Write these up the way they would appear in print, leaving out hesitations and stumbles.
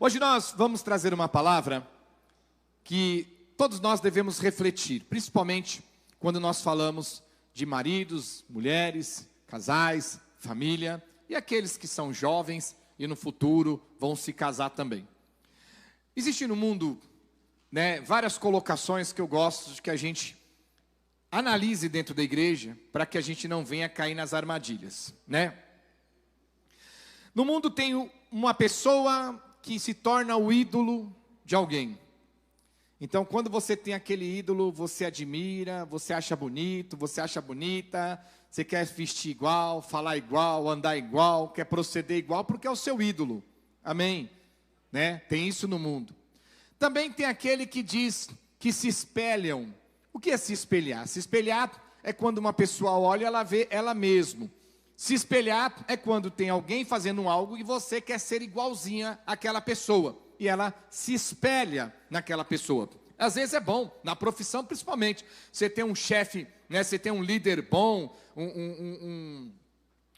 Hoje nós vamos trazer uma palavra que todos nós devemos refletir, principalmente quando nós falamos de maridos, mulheres, casais, família e aqueles que são jovens e no futuro vão se casar também. Existe no mundo, várias colocações que eu gosto de que a gente analise dentro da igreja para que a gente não venha cair nas armadilhas, No mundo tem uma pessoa que se torna o ídolo de alguém. Então, quando você tem aquele ídolo, você admira, você acha bonito, você acha bonita, você quer vestir igual, falar igual, andar igual, quer proceder igual, porque é o seu ídolo. Amém? Tem isso no mundo. Também tem aquele que diz que se espelham. O que é se espelhar? Se espelhar é quando uma pessoa olha e ela vê ela mesma. Se espelhar é quando tem alguém fazendo algo e você quer ser igualzinha àquela pessoa. E ela se espelha naquela pessoa. Às vezes é bom, na profissão principalmente. Você tem um chefe, você tem um líder bom,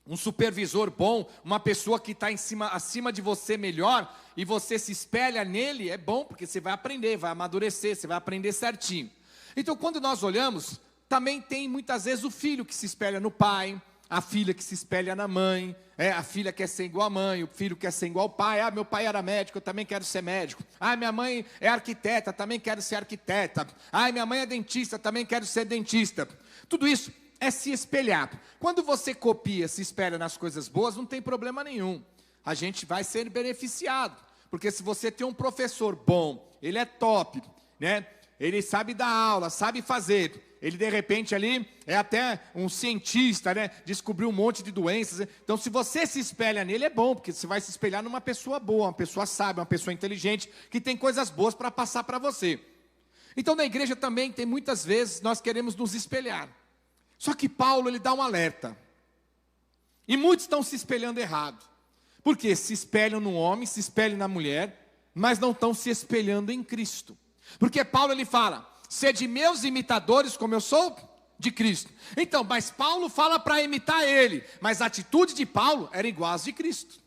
um supervisor bom, uma pessoa que está acima de você melhor, e você se espelha nele, é bom, porque você vai aprender, vai amadurecer, você vai aprender certinho. Então, quando nós olhamos, também tem muitas vezes o filho que se espelha no pai, a filha que se espelha na mãe, a filha quer ser igual à mãe, o filho quer ser igual ao pai. Meu pai era médico, eu também quero ser médico. Minha mãe é arquiteta, também quero ser arquiteta. Minha mãe é dentista, também quero ser dentista. Tudo isso é se espelhar. Quando você copia, se espelha nas coisas boas, não tem problema nenhum. A gente vai ser beneficiado, porque se você tem um professor bom, ele é top, ele sabe dar aula, sabe fazer. Ele de repente ali é até um cientista, descobriu um monte de doenças. Então se você se espelha nele é bom, porque você vai se espelhar numa pessoa boa, uma pessoa sábia, uma pessoa inteligente, que tem coisas boas para passar para você. Então na igreja também tem muitas vezes nós queremos nos espelhar. Só que Paulo ele dá um alerta. E muitos estão se espelhando errado. Porque se espelham no homem, se espelham na mulher, mas não estão se espelhando em Cristo. Porque Paulo ele fala: sede meus imitadores como eu sou de Cristo. Então, mas Paulo fala para imitar ele, mas a atitude de Paulo era igual às de Cristo.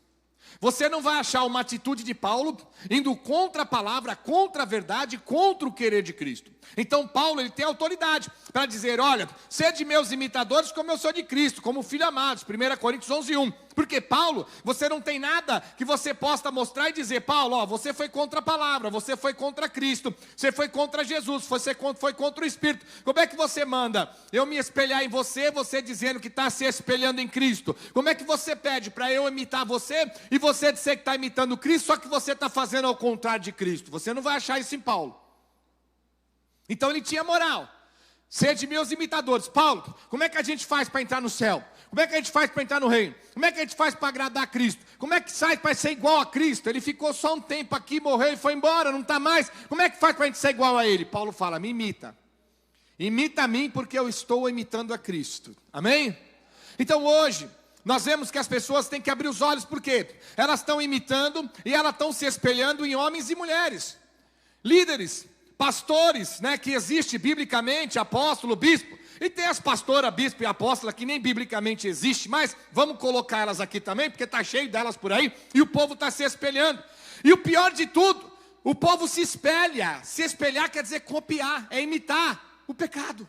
Você não vai achar uma atitude de Paulo indo contra a palavra, contra a verdade, contra o querer de Cristo. Então Paulo ele tem autoridade para dizer: olha, sede meus imitadores como eu sou de Cristo, como filho amados, 1 Coríntios 11:1. Porque Paulo, você não tem nada que você possa mostrar e dizer: Paulo, você foi contra a palavra, você foi contra Cristo, você foi contra Jesus, você foi contra o Espírito. Como é que você manda eu me espelhar em você, você dizendo que está se espelhando em Cristo? Como é que você pede para eu imitar você e você dizer que está imitando Cristo, só que você está fazendo ao contrário de Cristo? Você não vai achar isso em Paulo. Então ele tinha moral. Sede meus imitadores. Paulo, como é que a gente faz para entrar no céu? Como é que a gente faz para entrar no reino? Como é que a gente faz para agradar a Cristo? Como é que sai para ser igual a Cristo? Ele ficou só um tempo aqui, morreu e foi embora, não está mais. Como é que faz para a gente ser igual a ele? Paulo fala: me imita. Imita a mim porque eu estou imitando a Cristo. Amém? Então hoje nós vemos que as pessoas têm que abrir os olhos, porque elas estão imitando e elas estão se espelhando em homens e mulheres. Líderes, pastores, que existe biblicamente, apóstolo, bispo, e tem as pastoras, bispo e apóstola que nem biblicamente existe, mas vamos colocar elas aqui também, porque está cheio delas por aí, e o povo está se espelhando. E o pior de tudo, o povo se espelha. Se espelhar quer dizer copiar, é imitar o pecado,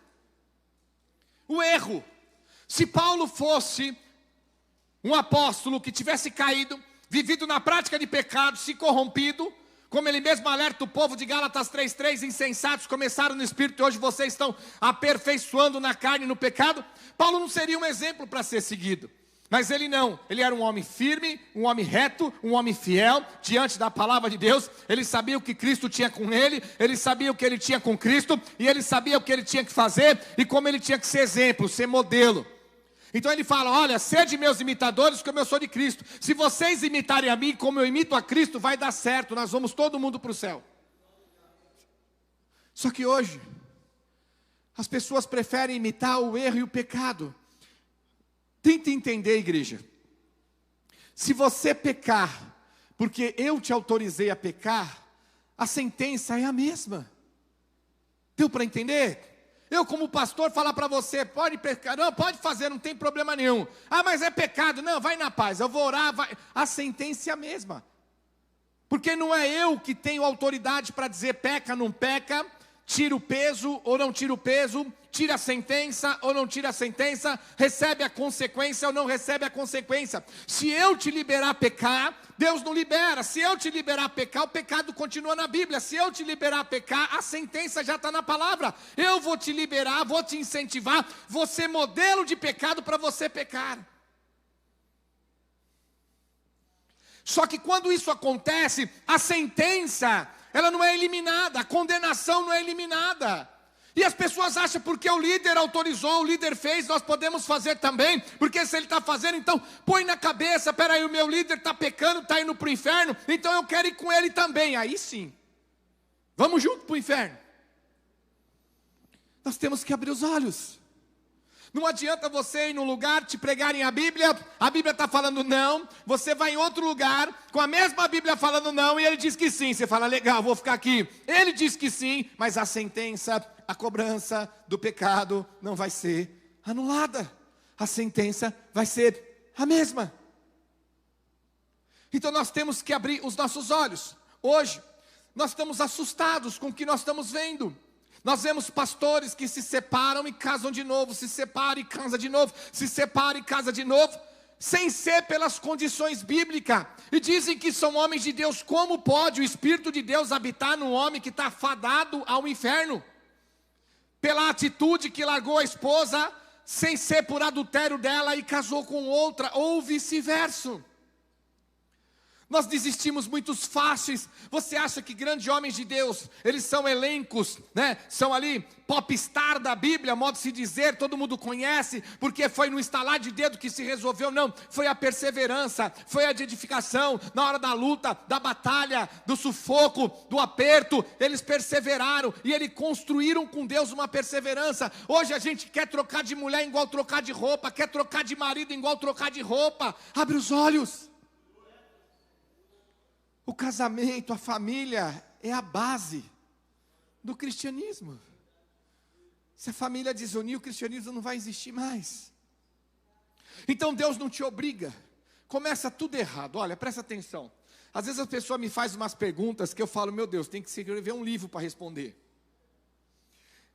o erro. Se Paulo fosse um apóstolo que tivesse caído, vivido na prática de pecado, se corrompido, como ele mesmo alerta o povo de Gálatas 3:3, insensatos, começaram no Espírito e hoje vocês estão aperfeiçoando na carne e no pecado, Paulo não seria um exemplo para ser seguido. Mas ele não, ele era um homem firme, um homem reto, um homem fiel, diante da palavra de Deus. Ele sabia o que Cristo tinha com ele sabia o que ele tinha com Cristo, e ele sabia o que ele tinha que fazer, e como ele tinha que ser exemplo, ser modelo. Então ele fala: olha, sede meus imitadores como eu sou de Cristo. Se vocês imitarem a mim como eu imito a Cristo, vai dar certo, nós vamos todo mundo para o céu. Só que hoje as pessoas preferem imitar o erro e o pecado. Tente entender, igreja. Se você pecar porque eu te autorizei a pecar, a sentença é a mesma. Deu para entender? Eu como pastor falar para você: pode pecar, não, pode fazer, não tem problema nenhum. Mas é pecado, não, vai na paz, eu vou orar, vai. A sentença é a mesma. Porque não é eu que tenho autoridade para dizer peca, não peca, tira o peso ou não tira o peso, tira a sentença ou não tira a sentença, recebe a consequência ou não recebe a consequência. Se eu te liberar a pecar, Deus não libera. Se eu te liberar a pecar, o pecado continua na Bíblia. Se eu te liberar a pecar, a sentença já está na palavra. Eu vou te liberar, vou te incentivar, vou ser modelo de pecado para você pecar. Só que quando isso acontece, a sentença, ela não é eliminada, a condenação não é eliminada. E as pessoas acham, porque o líder autorizou, o líder fez, nós podemos fazer também. Porque se ele está fazendo, então põe na cabeça, peraí, o meu líder está pecando, está indo para o inferno, então eu quero ir com ele também. Aí sim, vamos junto para o inferno. Nós temos que abrir os olhos. Não adianta você ir num lugar, te pregarem a Bíblia está falando não, você vai em outro lugar, com a mesma Bíblia falando não, e ele diz que sim, você fala, legal, vou ficar aqui. Ele diz que sim, mas a sentença, a cobrança do pecado não vai ser anulada, a sentença vai ser a mesma. Então nós temos que abrir os nossos olhos. Hoje, nós estamos assustados com o que nós estamos vendo. Nós vemos pastores que se separam e casam de novo, se separam e casam de novo, se separam e casam de novo, sem ser pelas condições bíblicas. E dizem que são homens de Deus. Como pode o Espírito de Deus habitar num homem que está fadado ao inferno? Pela atitude que largou a esposa, sem ser por adultério dela e casou com outra, ou vice-versa. Nós desistimos muito fáceis. Você acha que grandes homens de Deus, eles são elencos, né? São ali popstar da Bíblia, modo de se dizer, todo mundo conhece, porque foi no estalar de dedo que se resolveu. Não, foi a perseverança, foi a edificação, na hora da luta, da batalha, do sufoco, do aperto, eles perseveraram, e eles construíram com Deus uma perseverança. Hoje a gente quer trocar de mulher igual trocar de roupa, quer trocar de marido igual trocar de roupa. Abre os olhos. O casamento, a família é a base do cristianismo. Se a família desunir, o cristianismo não vai existir mais. Então Deus não te obriga. Começa tudo errado. Olha, presta atenção. Às vezes a pessoa me faz umas perguntas que eu falo, meu Deus, tem que escrever um livro para responder.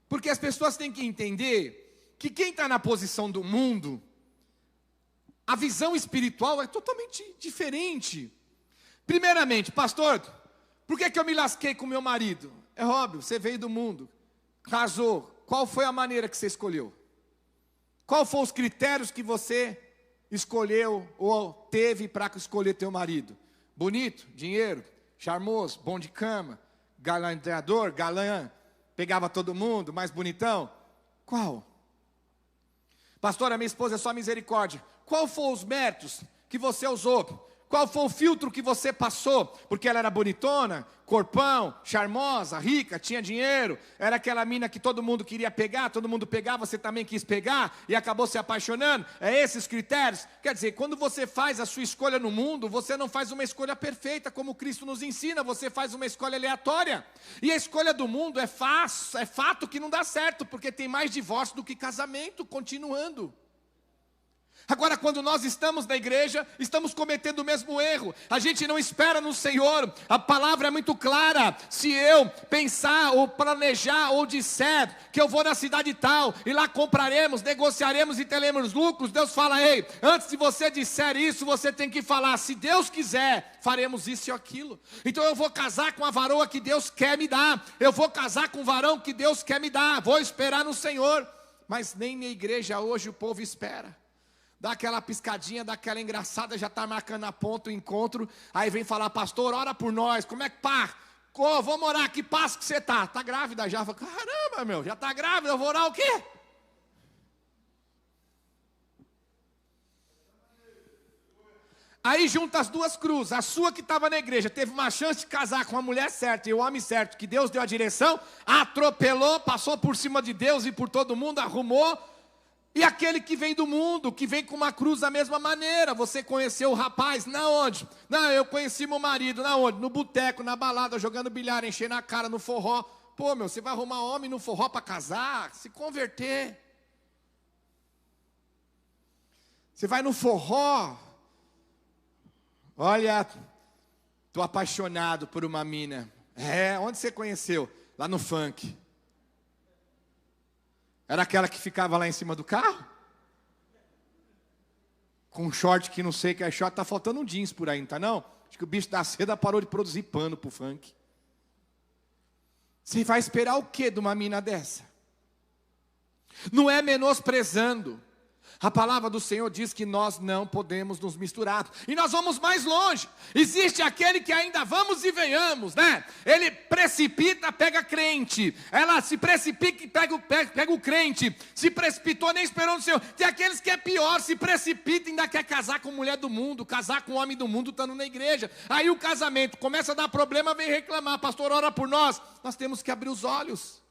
Porque as pessoas têm que entender que quem está na posição do mundo, a visão espiritual é totalmente diferente. Primeiramente, pastor, por que eu me lasquei com meu marido? É óbvio, você veio do mundo, casou, qual foi a maneira que você escolheu? Qual foram os critérios que você escolheu ou teve para escolher teu marido? Bonito, dinheiro, charmoso, bom de cama, galanteador, galã, pegava todo mundo, mais bonitão? Qual? Pastor, a minha esposa é só misericórdia. Qual foram os méritos que você usou? Qual foi o filtro que você passou? Porque ela era bonitona, corpão, charmosa, rica, tinha dinheiro. Era aquela mina que todo mundo queria pegar, todo mundo pegava, você também quis pegar e acabou se apaixonando. É esses critérios? Quer dizer, quando você faz a sua escolha no mundo, você não faz uma escolha perfeita, como Cristo nos ensina, você faz uma escolha aleatória. E a escolha do mundo é fato que não dá certo, porque tem mais divórcio do que casamento, continuando. Agora, quando nós estamos na igreja, estamos cometendo o mesmo erro. A gente não espera no Senhor. A palavra é muito clara. Se eu pensar ou planejar ou disser que eu vou na cidade tal e lá compraremos, negociaremos e teremos lucros, Deus fala, ei, antes de você disser isso, você tem que falar, se Deus quiser, faremos isso e aquilo. Então eu vou casar com a varoa que Deus quer me dar. Eu vou casar com o varão que Deus quer me dar. Vou esperar no Senhor. Mas nem na igreja hoje o povo espera. Dá aquela piscadinha, dá aquela engraçada, já está marcando a ponta o encontro. Aí vem falar, pastor, ora por nós. Como é que pá? Vou morar, que passo que você está? Está grávida já? Falo, caramba, meu, já está grávida, eu vou orar o quê? Aí junta as duas cruzes. A sua que estava na igreja, teve uma chance de casar com a mulher certa e o homem certo, que Deus deu a direção, atropelou, passou por cima de Deus e por todo mundo, arrumou. E aquele que vem do mundo, que vem com uma cruz da mesma maneira. Você conheceu o rapaz, na onde? Não, eu conheci meu marido, na onde? No boteco, na balada, jogando bilhar, enchendo a cara no forró. Pô, meu, você vai arrumar homem no forró para casar? Se converter. Você vai no forró. Olha, Tô apaixonado por uma mina. É, onde você conheceu? Lá no funk. Era aquela que ficava lá em cima do carro? Com um short que não sei que é short, tá faltando um jeans por aí, não tá não? Acho que o bicho da seda parou de produzir pano pro funk. Você vai esperar o que de uma mina dessa? Não é menosprezando. A palavra do Senhor diz que nós não podemos nos misturar. E nós vamos mais longe. Existe aquele que ainda vamos e venhamos, né? Ele precipita, pega crente. Ela se precipita e pega o crente. Se precipitou, nem esperou no Senhor. Tem aqueles que é pior, se precipita e ainda quer casar com mulher do mundo, casar com homem do mundo, estando na igreja. Aí o casamento começa a dar problema, vem reclamar. Pastor, ora por nós. Nós temos que abrir os olhos.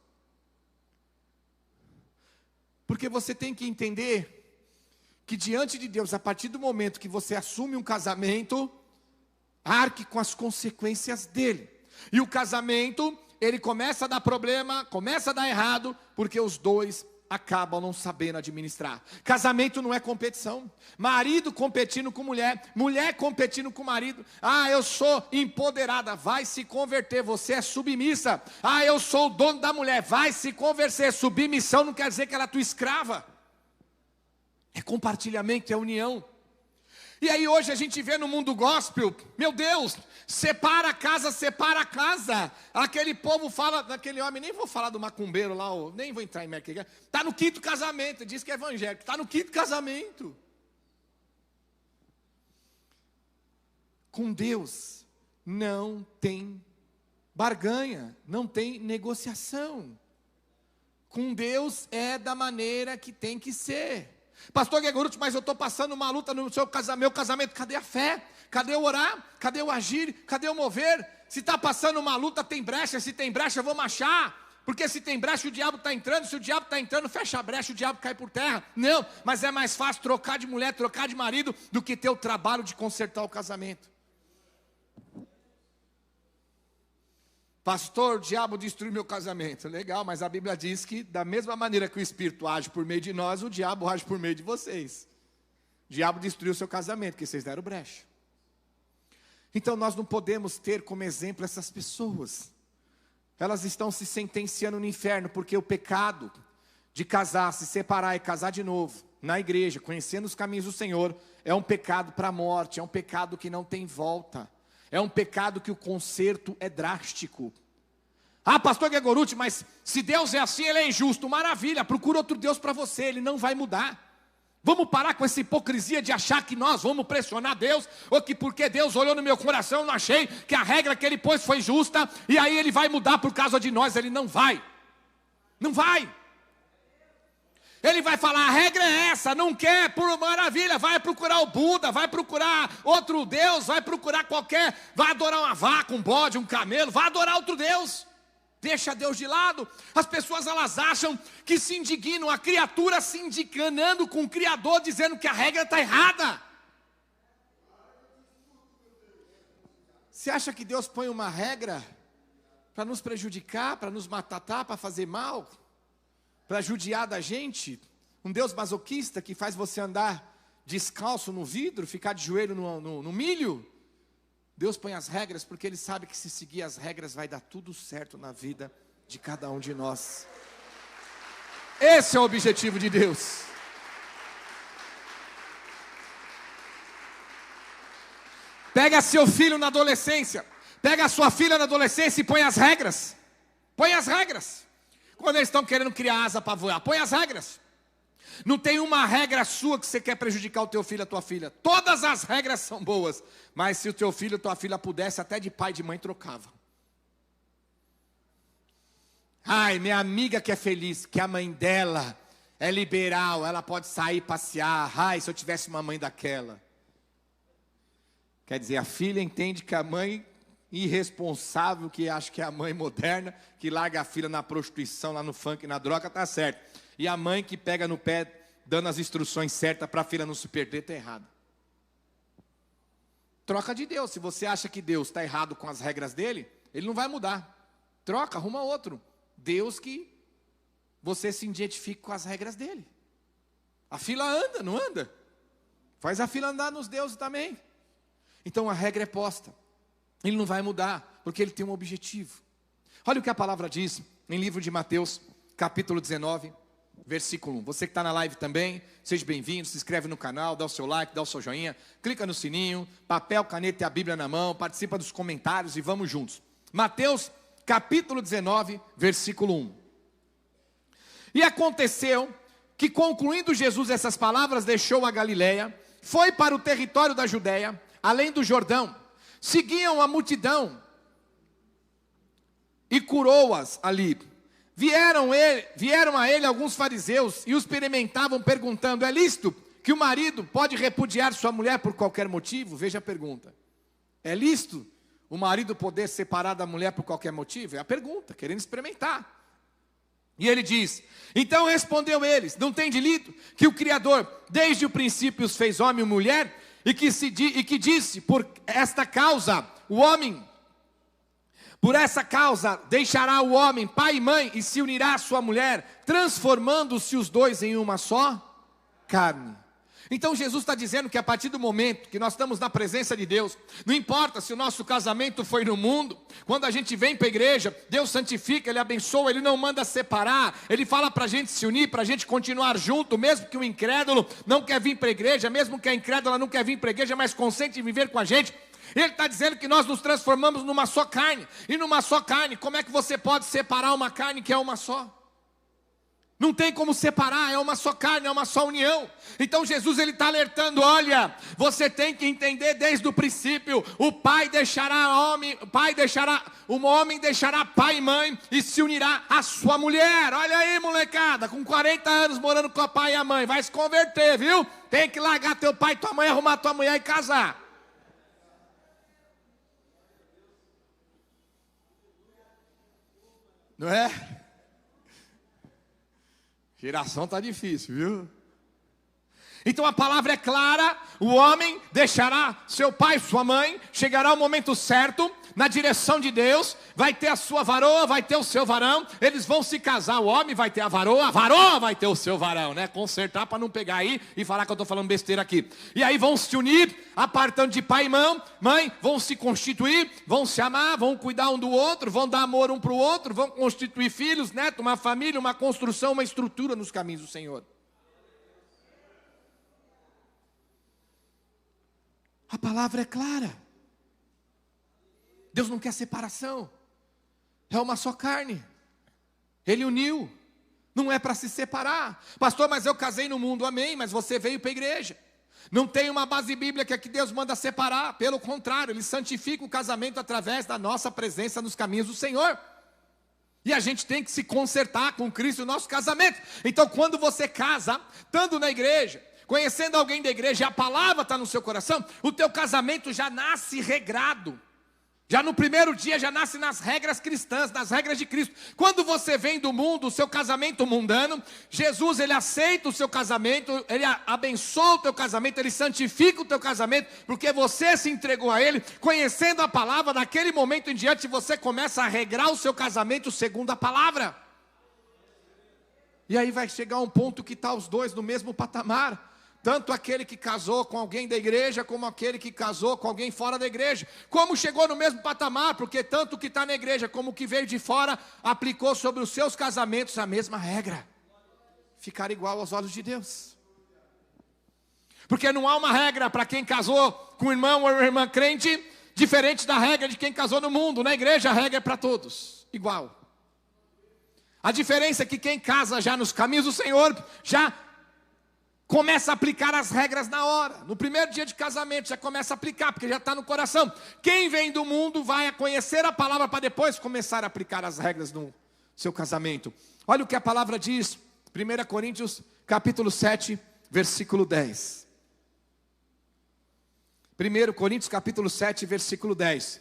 Porque você tem que entender que diante de Deus, a partir do momento que você assume um casamento, arque com as consequências dele. E o casamento, ele começa a dar problema, começa a dar errado, porque os dois acabam não sabendo administrar. Casamento não é competição. Marido competindo com mulher, mulher competindo com marido. Ah, eu sou empoderada, vai se converter, você é submissa. Ah, eu sou o dono da mulher, vai se converter. Submissão não quer dizer que ela é tua escrava. É compartilhamento, é união. E aí hoje a gente vê no mundo gospel, meu Deus, separa a casa. Aquele povo fala, daquele homem, nem vou falar do macumbeiro lá, nem vou entrar em merda. Está no quinto casamento, diz que é evangélico, está no quinto casamento. Com Deus não tem barganha, não tem negociação. Com Deus é da maneira que tem que ser. Pastor Gregorucci, mas eu estou passando uma luta no meu casamento. Cadê a fé? Cadê o orar? Cadê o agir? Cadê o mover? Se está passando uma luta, tem brecha. Se tem brecha, vamos achar. Porque se tem brecha, o diabo está entrando. Se o diabo está entrando, fecha a brecha, o diabo cai por terra. Não, mas é mais fácil trocar de mulher, trocar de marido, do que ter o trabalho de consertar o casamento. Pastor, o diabo destruiu meu casamento. Legal, mas a Bíblia diz que da mesma maneira que o Espírito age por meio de nós, o diabo age por meio de vocês. O diabo destruiu o seu casamento, porque vocês deram brecha. Então nós não podemos ter como exemplo essas pessoas. Elas estão se sentenciando no inferno, porque o pecado de casar, se separar e casar de novo, na igreja, conhecendo os caminhos do Senhor, é um pecado para a morte, é um pecado que não tem volta. É um pecado que o conserto é drástico. Ah, pastor Gregorucci, mas se Deus é assim, ele é injusto. Maravilha, procura outro Deus para você, ele não vai mudar. Vamos parar com essa hipocrisia de achar que nós vamos pressionar Deus, ou que porque Deus olhou no meu coração, eu não achei que a regra que ele pôs foi justa, e aí ele vai mudar por causa de nós. Ele não vai. Não vai. Ele vai falar, a regra é essa, não quer, por maravilha, vai procurar o Buda, vai procurar outro Deus, vai procurar qualquer, vai adorar uma vaca, um bode, um camelo, vai adorar outro Deus. Deixa Deus de lado. As pessoas, elas acham que se indignam, a criatura se indignando com o Criador, dizendo que a regra está errada. Você acha que Deus põe uma regra para nos prejudicar, para nos matar, para fazer mal? Para judiar da gente? Um Deus masoquista que faz você andar descalço no vidro, ficar de joelho no milho? Deus põe as regras porque Ele sabe que se seguir as regras vai dar tudo certo na vida de cada um de nós. Esse é o objetivo de Deus. Pega seu filho na adolescência, pega a sua filha na adolescência e põe as regras. Põe as regras. Quando eles estão querendo criar asa para voar, põe as regras. Não tem uma regra sua que você quer prejudicar o teu filho, a tua filha. Todas as regras são boas. Mas se o teu filho, a tua filha pudesse, até de pai e de mãe trocava. Ai, minha amiga que é feliz, que a mãe dela é liberal, ela pode sair passear. Ai, se eu tivesse uma mãe daquela. Quer dizer, a filha entende que a mãe irresponsável, que acha que é a mãe moderna, que larga a filha na prostituição, lá no funk, na droga, tá certo. E a mãe que pega no pé, dando as instruções certas para a filha não se perder, está errada. Troca de Deus. Se você acha que Deus está errado com as regras dele, ele não vai mudar. Troca, arruma outro. Deus que você se identifique com as regras dele. A fila anda, não anda? Faz a fila andar nos deuses também. Então a regra é posta. Ele não vai mudar, porque ele tem um objetivo. Olha o que a palavra diz em livro de Mateus, capítulo 19, versículo 1. Você que está na live também, seja bem-vindo, se inscreve no canal, dá o seu like, dá o seu joinha, clica no sininho, papel, caneta e a Bíblia na mão, participa dos comentários e vamos juntos. Mateus, capítulo 19, versículo 1. E aconteceu que, concluindo Jesus essas palavras, deixou a Galileia, foi para o território da Judéia, além do Jordão. Seguiam a multidão e curou-as ali. Vieram a ele alguns fariseus e o experimentavam perguntando: é lícito que o marido pode repudiar sua mulher por qualquer motivo? Veja a pergunta. É lícito o marido poder separar da mulher por qualquer motivo? É a pergunta, querendo experimentar. E ele diz: então respondeu eles: não tem lido que o Criador desde o princípio os fez homem e mulher, e que disse, por esta causa deixará o homem pai e mãe e se unirá à sua mulher, transformando-se os dois em uma só carne. Então Jesus está dizendo que a partir do momento que nós estamos na presença de Deus, não importa se o nosso casamento foi no mundo, quando a gente vem para a igreja, Deus santifica, Ele abençoa, Ele não manda separar, Ele fala para a gente se unir, para a gente continuar junto, mesmo que o incrédulo não quer vir para a igreja, mesmo que a incrédula não quer vir para a igreja, mas consente em viver com a gente. Ele está dizendo que nós nos transformamos numa só carne, e numa só carne, como é que você pode separar uma carne que é uma só? Não tem como separar, é uma só carne, é uma só união. Então Jesus ele está alertando: olha, você tem que entender desde o princípio. O homem deixará pai e mãe e se unirá à sua mulher. Olha aí, molecada, com 40 anos morando com o pai e a mãe, vai se converter, viu? Tem que largar teu pai e tua mãe, arrumar tua mulher e casar. Não é? Geração está difícil, viu? Então a palavra é clara: o homem deixará seu pai e sua mãe, chegará o momento certo, na direção de Deus, vai ter a sua varoa, vai ter o seu varão, eles vão se casar, o homem vai ter a varoa vai ter o seu varão, né? Consertar para não pegar aí e falar que eu estou falando besteira aqui. E aí vão se unir, apartando de pai e mãe, vão se constituir, vão se amar, vão cuidar um do outro, vão dar amor um para o outro, vão constituir filhos, netos, uma família, uma construção, uma estrutura nos caminhos do Senhor. A palavra é clara. Deus não quer separação. É uma só carne. Ele uniu. Não é para se separar. Pastor, mas eu casei no mundo, amém, mas você veio para a igreja. Não tem uma base bíblica que Deus manda separar. Pelo contrário, Ele santifica o casamento através da nossa presença nos caminhos do Senhor. E a gente tem que se consertar com Cristo no nosso casamento. Então quando você casa, estando na igreja, conhecendo alguém da igreja, a palavra está no seu coração, o teu casamento já nasce regrado. Já no primeiro dia, já nasce nas regras cristãs, nas regras de Cristo. Quando você vem do mundo, o seu casamento mundano, Jesus, Ele aceita o seu casamento, Ele abençoa o teu casamento, Ele santifica o teu casamento, porque você se entregou a Ele, conhecendo a palavra, daquele momento em diante, você começa a regrar o seu casamento segundo a palavra. E aí vai chegar um ponto que está os dois no mesmo patamar. Tanto aquele que casou com alguém da igreja, como aquele que casou com alguém fora da igreja. Como chegou no mesmo patamar? Porque tanto o que está na igreja como o que veio de fora aplicou sobre os seus casamentos a mesma regra: ficar igual aos olhos de Deus. Porque não há uma regra para quem casou com um irmão ou uma irmã crente diferente da regra de quem casou no mundo. Na igreja a regra é para todos, igual. A diferença é que quem casa já nos caminhos do Senhor já começa a aplicar as regras na hora. No primeiro dia de casamento já começa a aplicar, porque já está no coração. Quem vem do mundo vai a conhecer a palavra para depois começar a aplicar as regras no seu casamento. Olha o que a palavra diz, 1 Coríntios capítulo 7, versículo 10. 1 Coríntios capítulo 7, versículo 10.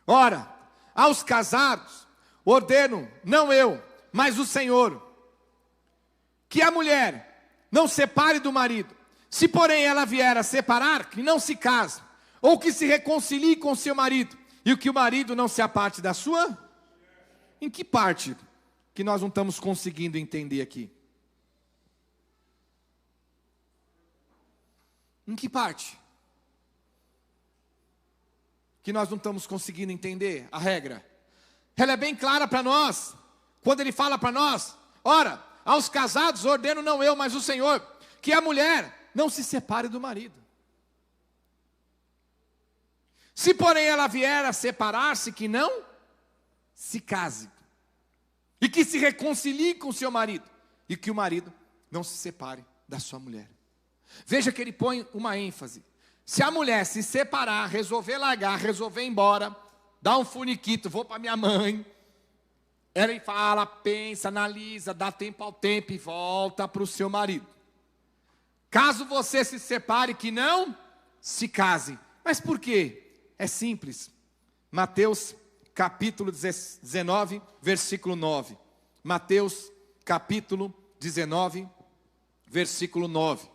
Ora, aos casados ordeno, não eu, mas o Senhor, que a mulher não separe do marido. Se porém ela vier a separar, que não se case, ou que se reconcilie com seu marido, e o que o marido não se aparte da sua. Em que parte que nós não estamos conseguindo entender aqui? Em que parte? que nós não estamos conseguindo entender a regra? Ela é bem clara para nós, quando ele fala para nós: ora, aos casados ordeno não eu, mas o Senhor, que a mulher não se separe do marido. Se porém ela vier a separar-se, que não se case, e que se reconcilie com seu marido, e que o marido não se separe da sua mulher. Veja que ele põe uma ênfase: se a mulher se separar, resolver largar, resolver ir embora, dar um funiquito, vou para minha mãe, ela fala, pensa, analisa, dá tempo ao tempo e volta para o seu marido. Caso você se separe, que não se case. Mas por quê? É simples. Mateus capítulo 19, versículo 9. Mateus capítulo 19, versículo 9.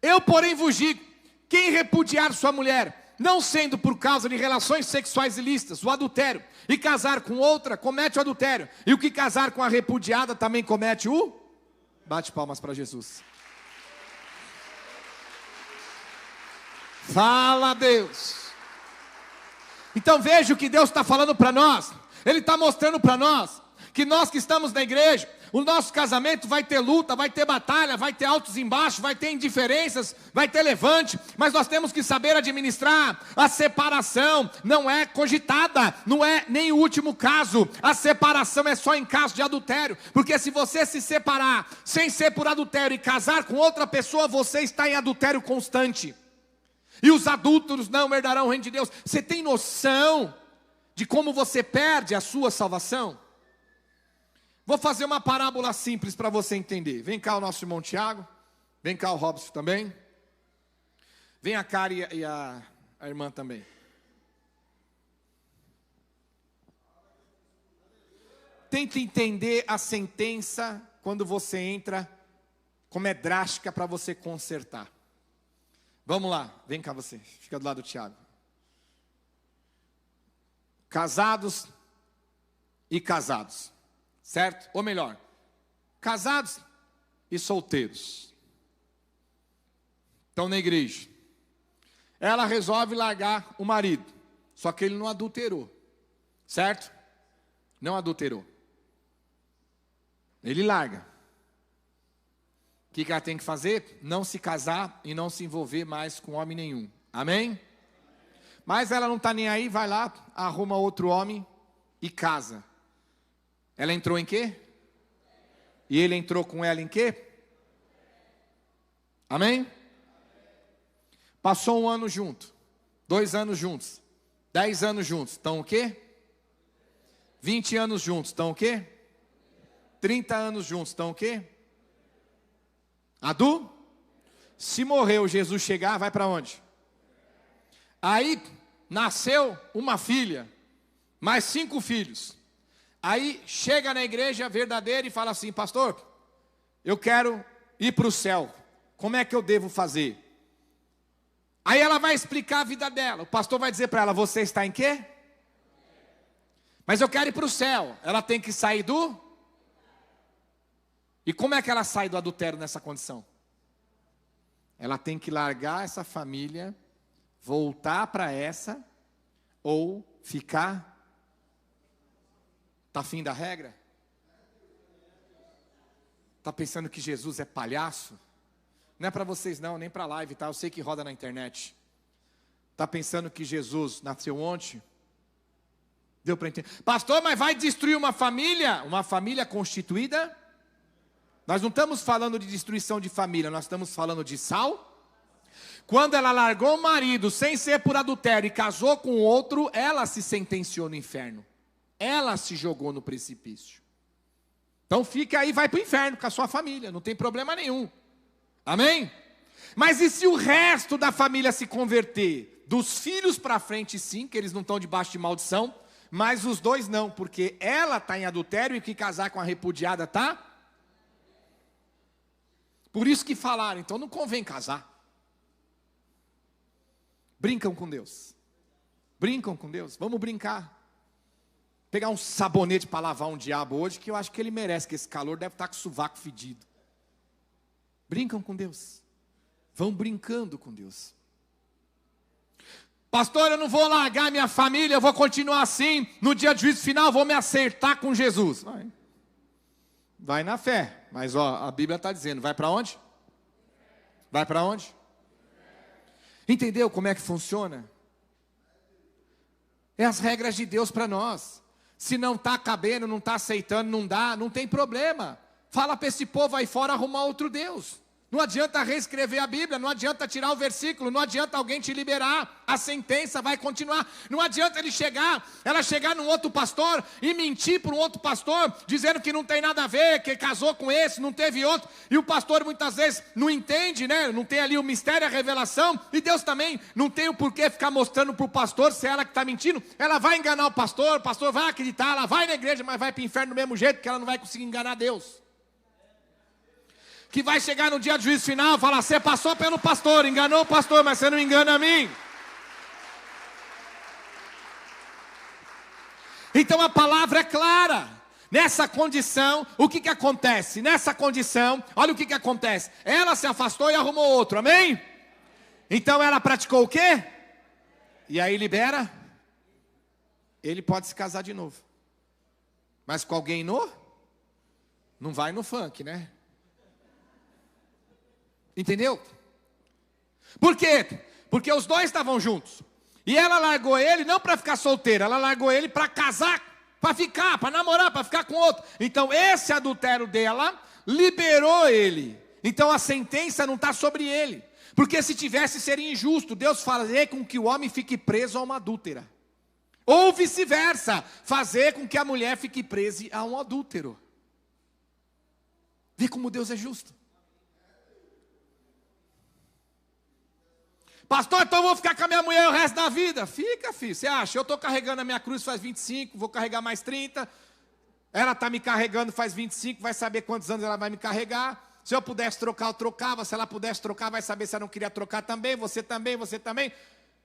Eu, porém, vos digo: quem repudiar sua mulher, não sendo por causa de relações sexuais ilícitas, o adultério, e casar com outra, comete o adultério. E o que casar com a repudiada também comete o... Bate palmas para Jesus. Fala, Deus. Então veja o que Deus está falando para nós. Ele está mostrando para nós que nós que estamos na igreja, o nosso casamento vai ter luta, vai ter batalha, vai ter altos e baixos, vai ter indiferenças, vai ter levante, mas nós temos que saber administrar. A separação não é cogitada, não é nem o último caso. A separação é só em caso de adultério, porque se você se separar sem ser por adultério e casar com outra pessoa, você está em adultério constante. E os adúlteros não herdarão o reino de Deus. Você tem noção de como você perde a sua salvação? Vou fazer uma parábola simples para você entender. Vem cá o nosso irmão Tiago. Vem cá o Robson também. Vem a Kari e a irmã também. Tenta entender a sentença quando você entra, como é drástica para você consertar. Vamos lá, vem cá você, fica do lado do Tiago. Casados e casados, certo? Ou melhor, casados e solteiros. Estão na igreja. Ela resolve largar o marido, só que ele não adulterou, certo? Não adulterou. Ele larga. O que ela tem que fazer? Não se casar e não se envolver mais com homem nenhum. Amém? Mas ela não está nem aí, vai lá, arruma outro homem e casa. Ela entrou em quê? E ele entrou com ela em quê? Amém? Passou 1 ano junto, 2 anos juntos, 10 anos juntos, estão o quê? 20 anos juntos, estão o quê? 30 anos juntos, estão o quê? Se morreu, Jesus chegar, vai para onde? Aí nasceu uma filha, mais 5 filhos. Aí chega na igreja verdadeira e fala assim: pastor, eu quero ir para o céu, como é que eu devo fazer? Aí ela vai explicar a vida dela. O pastor vai dizer para ela: você está em quê? Mas eu quero ir para o céu. Ela tem que sair do... E como é que ela sai do adultério nessa condição? Ela tem que largar essa família, voltar para essa, ou ficar... Está fim da regra? Está pensando que Jesus é palhaço? Não é para vocês não, nem para a live, tá? Eu sei que roda na internet. Está pensando que Jesus nasceu ontem? Deu para entender? Pastor, mas vai destruir uma família? Uma família constituída? Nós não estamos falando de destruição de família, nós estamos falando de sal. Quando ela largou o marido sem ser por adultério e casou com outro, ela se sentenciou no inferno. Ela se jogou no precipício. Então fica aí, vai para o inferno com a sua família, não tem problema nenhum. Amém? Mas e se o resto da família se converter? Dos filhos para frente sim, que eles não estão debaixo de maldição, mas os dois não, porque ela está em adultério e que casar com a repudiada está... Por isso que falaram, então não convém casar. Brincam com Deus. Brincam com Deus. Vamos brincar. Pegar um sabonete para lavar um diabo hoje, que eu acho que ele merece, que esse calor deve estar com o sovaco fedido. Brincam com Deus. Vão brincando com Deus. Pastor, eu não vou largar minha família, eu vou continuar assim. No dia do juízo final, eu vou me acertar com Jesus. Vai na fé. Mas a Bíblia está dizendo, vai para onde? Vai para onde? Entendeu como é que funciona? É as regras de Deus para nós. Se não está cabendo, não está aceitando, não dá, não tem problema. Fala para esse povo aí fora arrumar outro Deus. Não adianta reescrever a Bíblia, não adianta tirar o versículo, não adianta alguém te liberar, a sentença vai continuar. Não adianta ela chegar num outro pastor e mentir para um outro pastor, dizendo que não tem nada a ver, que casou com esse, não teve outro. E o pastor muitas vezes não entende, né? Não tem ali o mistério, a revelação. E Deus também não tem o porquê ficar mostrando para o pastor se é ela que está mentindo. Ela vai enganar o pastor vai acreditar, ela vai na igreja, mas vai para o inferno do mesmo jeito, porque ela não vai conseguir enganar Deus. Que vai chegar no dia do juízo final e falar, você passou pelo pastor, enganou o pastor, mas você não engana a mim. Então a palavra é clara. Nessa condição, o que acontece? Nessa condição, olha o que acontece. Ela se afastou e arrumou outro, amém? Então ela praticou o quê? E aí libera. Ele pode se casar de novo. Mas com alguém não vai no funk, né? Entendeu? Por quê? Porque os dois estavam juntos. E ela largou ele não para ficar solteira, ela largou ele para casar, para ficar, para namorar, para ficar com outro. Então esse adultério dela liberou ele. Então a sentença não está sobre ele. Porque se tivesse seria injusto Deus fazer com que o homem fique preso a uma adúltera. Ou vice-versa, fazer com que a mulher fique presa a um adúltero. Vê como Deus é justo. Pastor, então eu vou ficar com a minha mulher o resto da vida. Fica, filho. Você acha? Eu estou carregando a minha cruz faz 25, vou carregar mais 30. Ela está me carregando faz 25, vai saber quantos anos ela vai me carregar. Se eu pudesse trocar, eu trocava. Se ela pudesse trocar, vai saber se ela não queria trocar também. Você também, você também.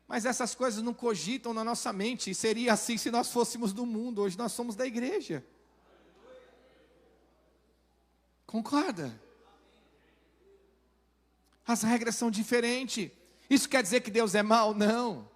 Mas essas coisas não cogitam na nossa mente. E seria assim se nós fôssemos do mundo. Hoje nós somos da igreja. Concorda? As regras são diferentes. Isso quer dizer que Deus é mau? Não.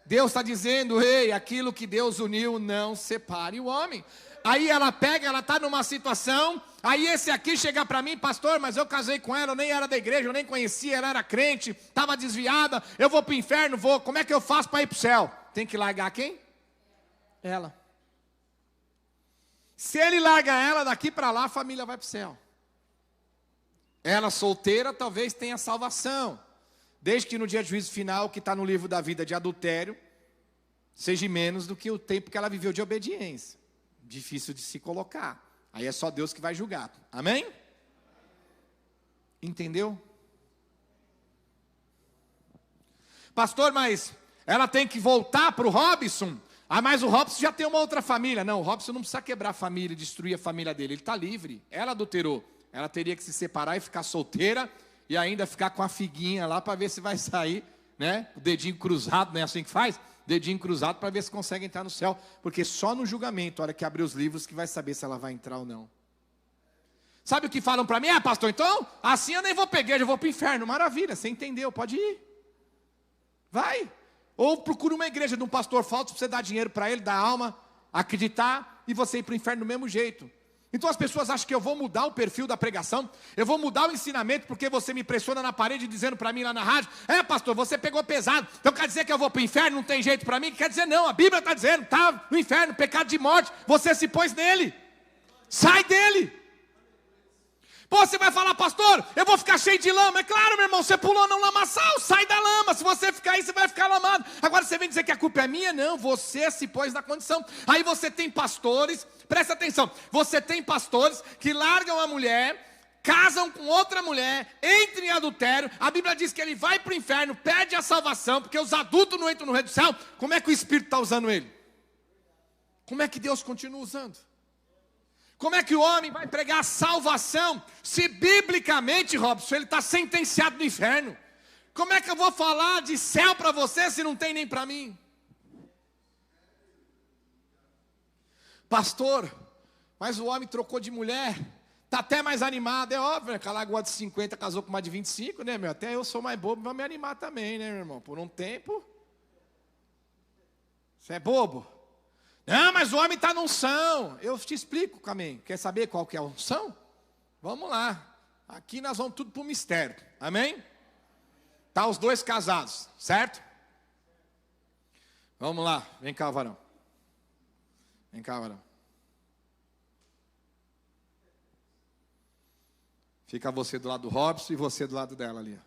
Deus está dizendo, ei, aquilo que Deus uniu, não separe o homem. Aí ela pega, ela está numa situação, aí esse aqui chega para mim, pastor, mas eu casei com ela, eu nem era da igreja, eu nem conhecia, ela era crente, estava desviada, eu vou para o inferno, como é que eu faço para ir para o céu? Tem que largar quem? Ela. Se ele larga ela, daqui para lá, a família vai para o céu. Ela solteira, talvez tenha salvação. Desde que no dia de juízo final, que está no livro da vida de adultério, seja menos do que o tempo que ela viveu de obediência. Difícil de se colocar. Aí é só Deus que vai julgar. Amém? Entendeu? Pastor, mas ela tem que voltar para o Robson? Ah, mas o Robson já tem uma outra família. Não, o Robson não precisa quebrar a família, destruir a família dele. Ele está livre. Ela adulterou. Ela teria que se separar e ficar solteira. E ainda ficar com a figuinha lá para ver se vai sair, né? O dedinho cruzado, não é assim que faz? Dedinho cruzado para ver se consegue entrar no céu. Porque só no julgamento, a hora que abrir os livros, que vai saber se ela vai entrar ou não. Sabe o que falam para mim? Ah, pastor, então, assim eu nem vou para a igreja, eu vou para o inferno. Maravilha, você entendeu, pode ir. Vai. Ou procura uma igreja de um pastor falso, para você dar dinheiro para ele, dar alma, acreditar, e você ir para o inferno do mesmo jeito. Então as pessoas acham que eu vou mudar o perfil da pregação, eu vou mudar o ensinamento, porque você me pressiona na parede dizendo para mim lá na rádio, pastor, você pegou pesado, então quer dizer que eu vou para o inferno, não tem jeito para mim? Quer dizer não, a Bíblia está dizendo, está no inferno, pecado de morte, você se pôs nele, sai dele. Pô, você vai falar, pastor, eu vou ficar cheio de lama. É claro, meu irmão, você pulou no lamaçal, sai da lama. Se você ficar aí, você vai ficar lamado. Agora você vem dizer que a culpa é minha? Não, você se pôs na condição. Aí você tem pastores, presta atenção, você tem pastores que largam a mulher, casam com outra mulher, entram em adultério. A Bíblia diz que ele vai para o inferno, perde a salvação, porque os adultos não entram no reino do céu. Como é que o Espírito está usando ele? Como é que Deus continua usando? Como é que o homem vai pregar a salvação, se biblicamente, Robson, ele está sentenciado no inferno? Como é que eu vou falar de céu para você, se não tem nem para mim? Pastor, mas o homem trocou de mulher, está até mais animado, é óbvio, né? Aquela lagoa de 50 casou com uma de 25, né, meu? Até eu sou mais bobo, vai me animar também, né, meu irmão? Por um tempo, Você é bobo? Não, mas o homem está na unção. Eu te explico, amém. Quer saber qual que é a unção? Vamos lá. Aqui nós vamos tudo para o mistério. Amém? Tá os dois casados, certo? Vamos lá. Vem cá, varão. Vem cá, varão. Fica você do lado do Robson e você do lado dela ali.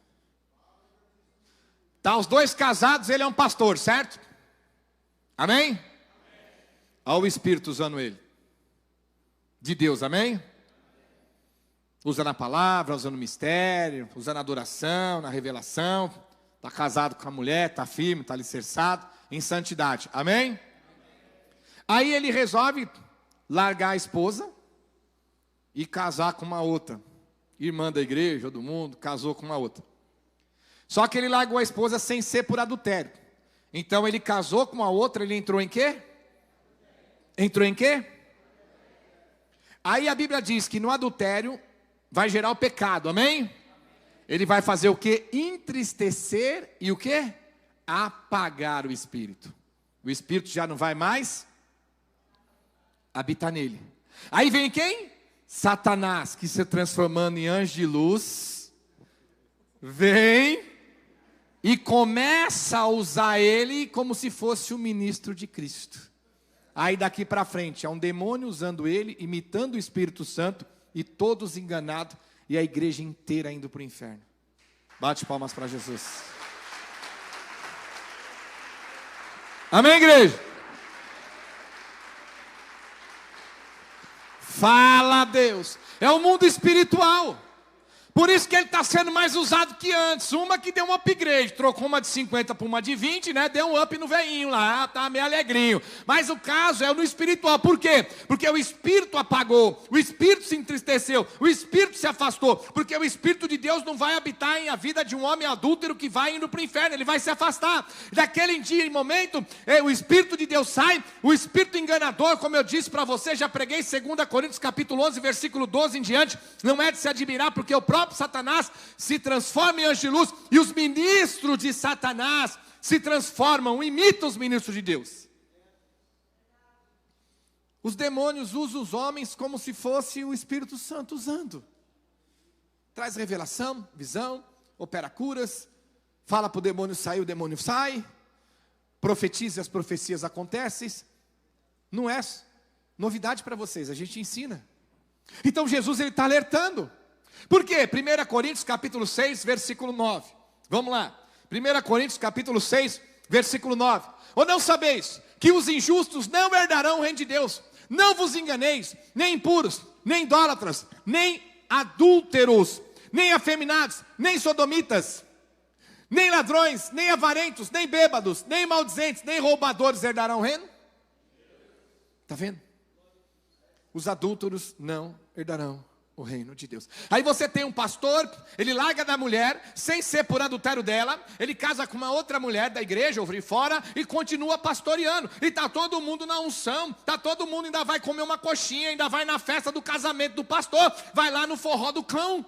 Tá os dois casados, ele é um pastor, certo? Amém? Olha o Espírito usando ele. De Deus, amém? Usa na palavra, usa no mistério, usa na adoração, na revelação. Está casado com a mulher, está firme, está alicerçado em santidade, amém? Aí ele resolve largar a esposa e casar com uma outra. Irmã da igreja, ou do mundo, casou com uma outra. Só que ele largou a esposa sem ser por adultério. Então ele casou com a outra, ele entrou em quê? Entrou em quê? Aí a Bíblia diz que no adultério vai gerar o pecado, amém? Ele vai fazer o quê? Entristecer e o quê? Apagar o Espírito. O Espírito já não vai mais habitar nele. Aí vem quem? Satanás, que se transformando em anjo de luz, vem e começa a usar ele como se fosse o ministro de Cristo. Aí daqui para frente, é um demônio usando ele, imitando o Espírito Santo, e todos enganados, e a igreja inteira indo para o inferno. Bate palmas para Jesus. Amém, igreja? Fala a Deus. É o mundo espiritual. Por isso que ele está sendo mais usado que antes. Uma que deu um upgrade, trocou uma de 50 por uma de 20, né? Deu um up no veinho lá, tá meio alegrinho. Mas o caso é no espiritual. Por quê? Porque o espírito apagou, o espírito se entristeceu, o espírito se afastou. Porque o Espírito de Deus não vai habitar em a vida de um homem adúltero que vai indo para o inferno. Ele vai se afastar. Daquele dia e momento, o Espírito de Deus sai. O espírito enganador, como eu disse para você, já preguei 2 Coríntios capítulo 11, versículo 12 em diante. Não é de se admirar, porque o próprio Satanás se transforma em anjo de luz, e os ministros de Satanás se transformam, imitam os ministros de Deus. Os demônios usam os homens como se fosse o Espírito Santo usando. Traz revelação, visão, opera curas, fala para o demônio sair, o demônio sai, profetiza, as profecias acontecem. Não é novidade para vocês, a gente ensina. Então Jesus está alertando. Por quê? 1 Coríntios capítulo 6, versículo 9. Vamos lá. 1 Coríntios capítulo 6, versículo 9. Ou não sabeis que os injustos não herdarão o reino de Deus? Não vos enganeis, nem impuros, nem idólatras, nem adúlteros, nem afeminados, nem sodomitas, nem ladrões, nem avarentos, nem bêbados, nem maldizentes, nem roubadores herdarão o reino? Está vendo? Os adúlteros não herdarão o reino de Deus. Aí você tem um pastor, ele larga da mulher, sem ser por adultério dela, ele casa com uma outra mulher da igreja, ou de fora, e continua pastoreando, e está todo mundo na unção, está todo mundo, ainda vai comer uma coxinha, ainda vai na festa do casamento do pastor, vai lá no forró do cão.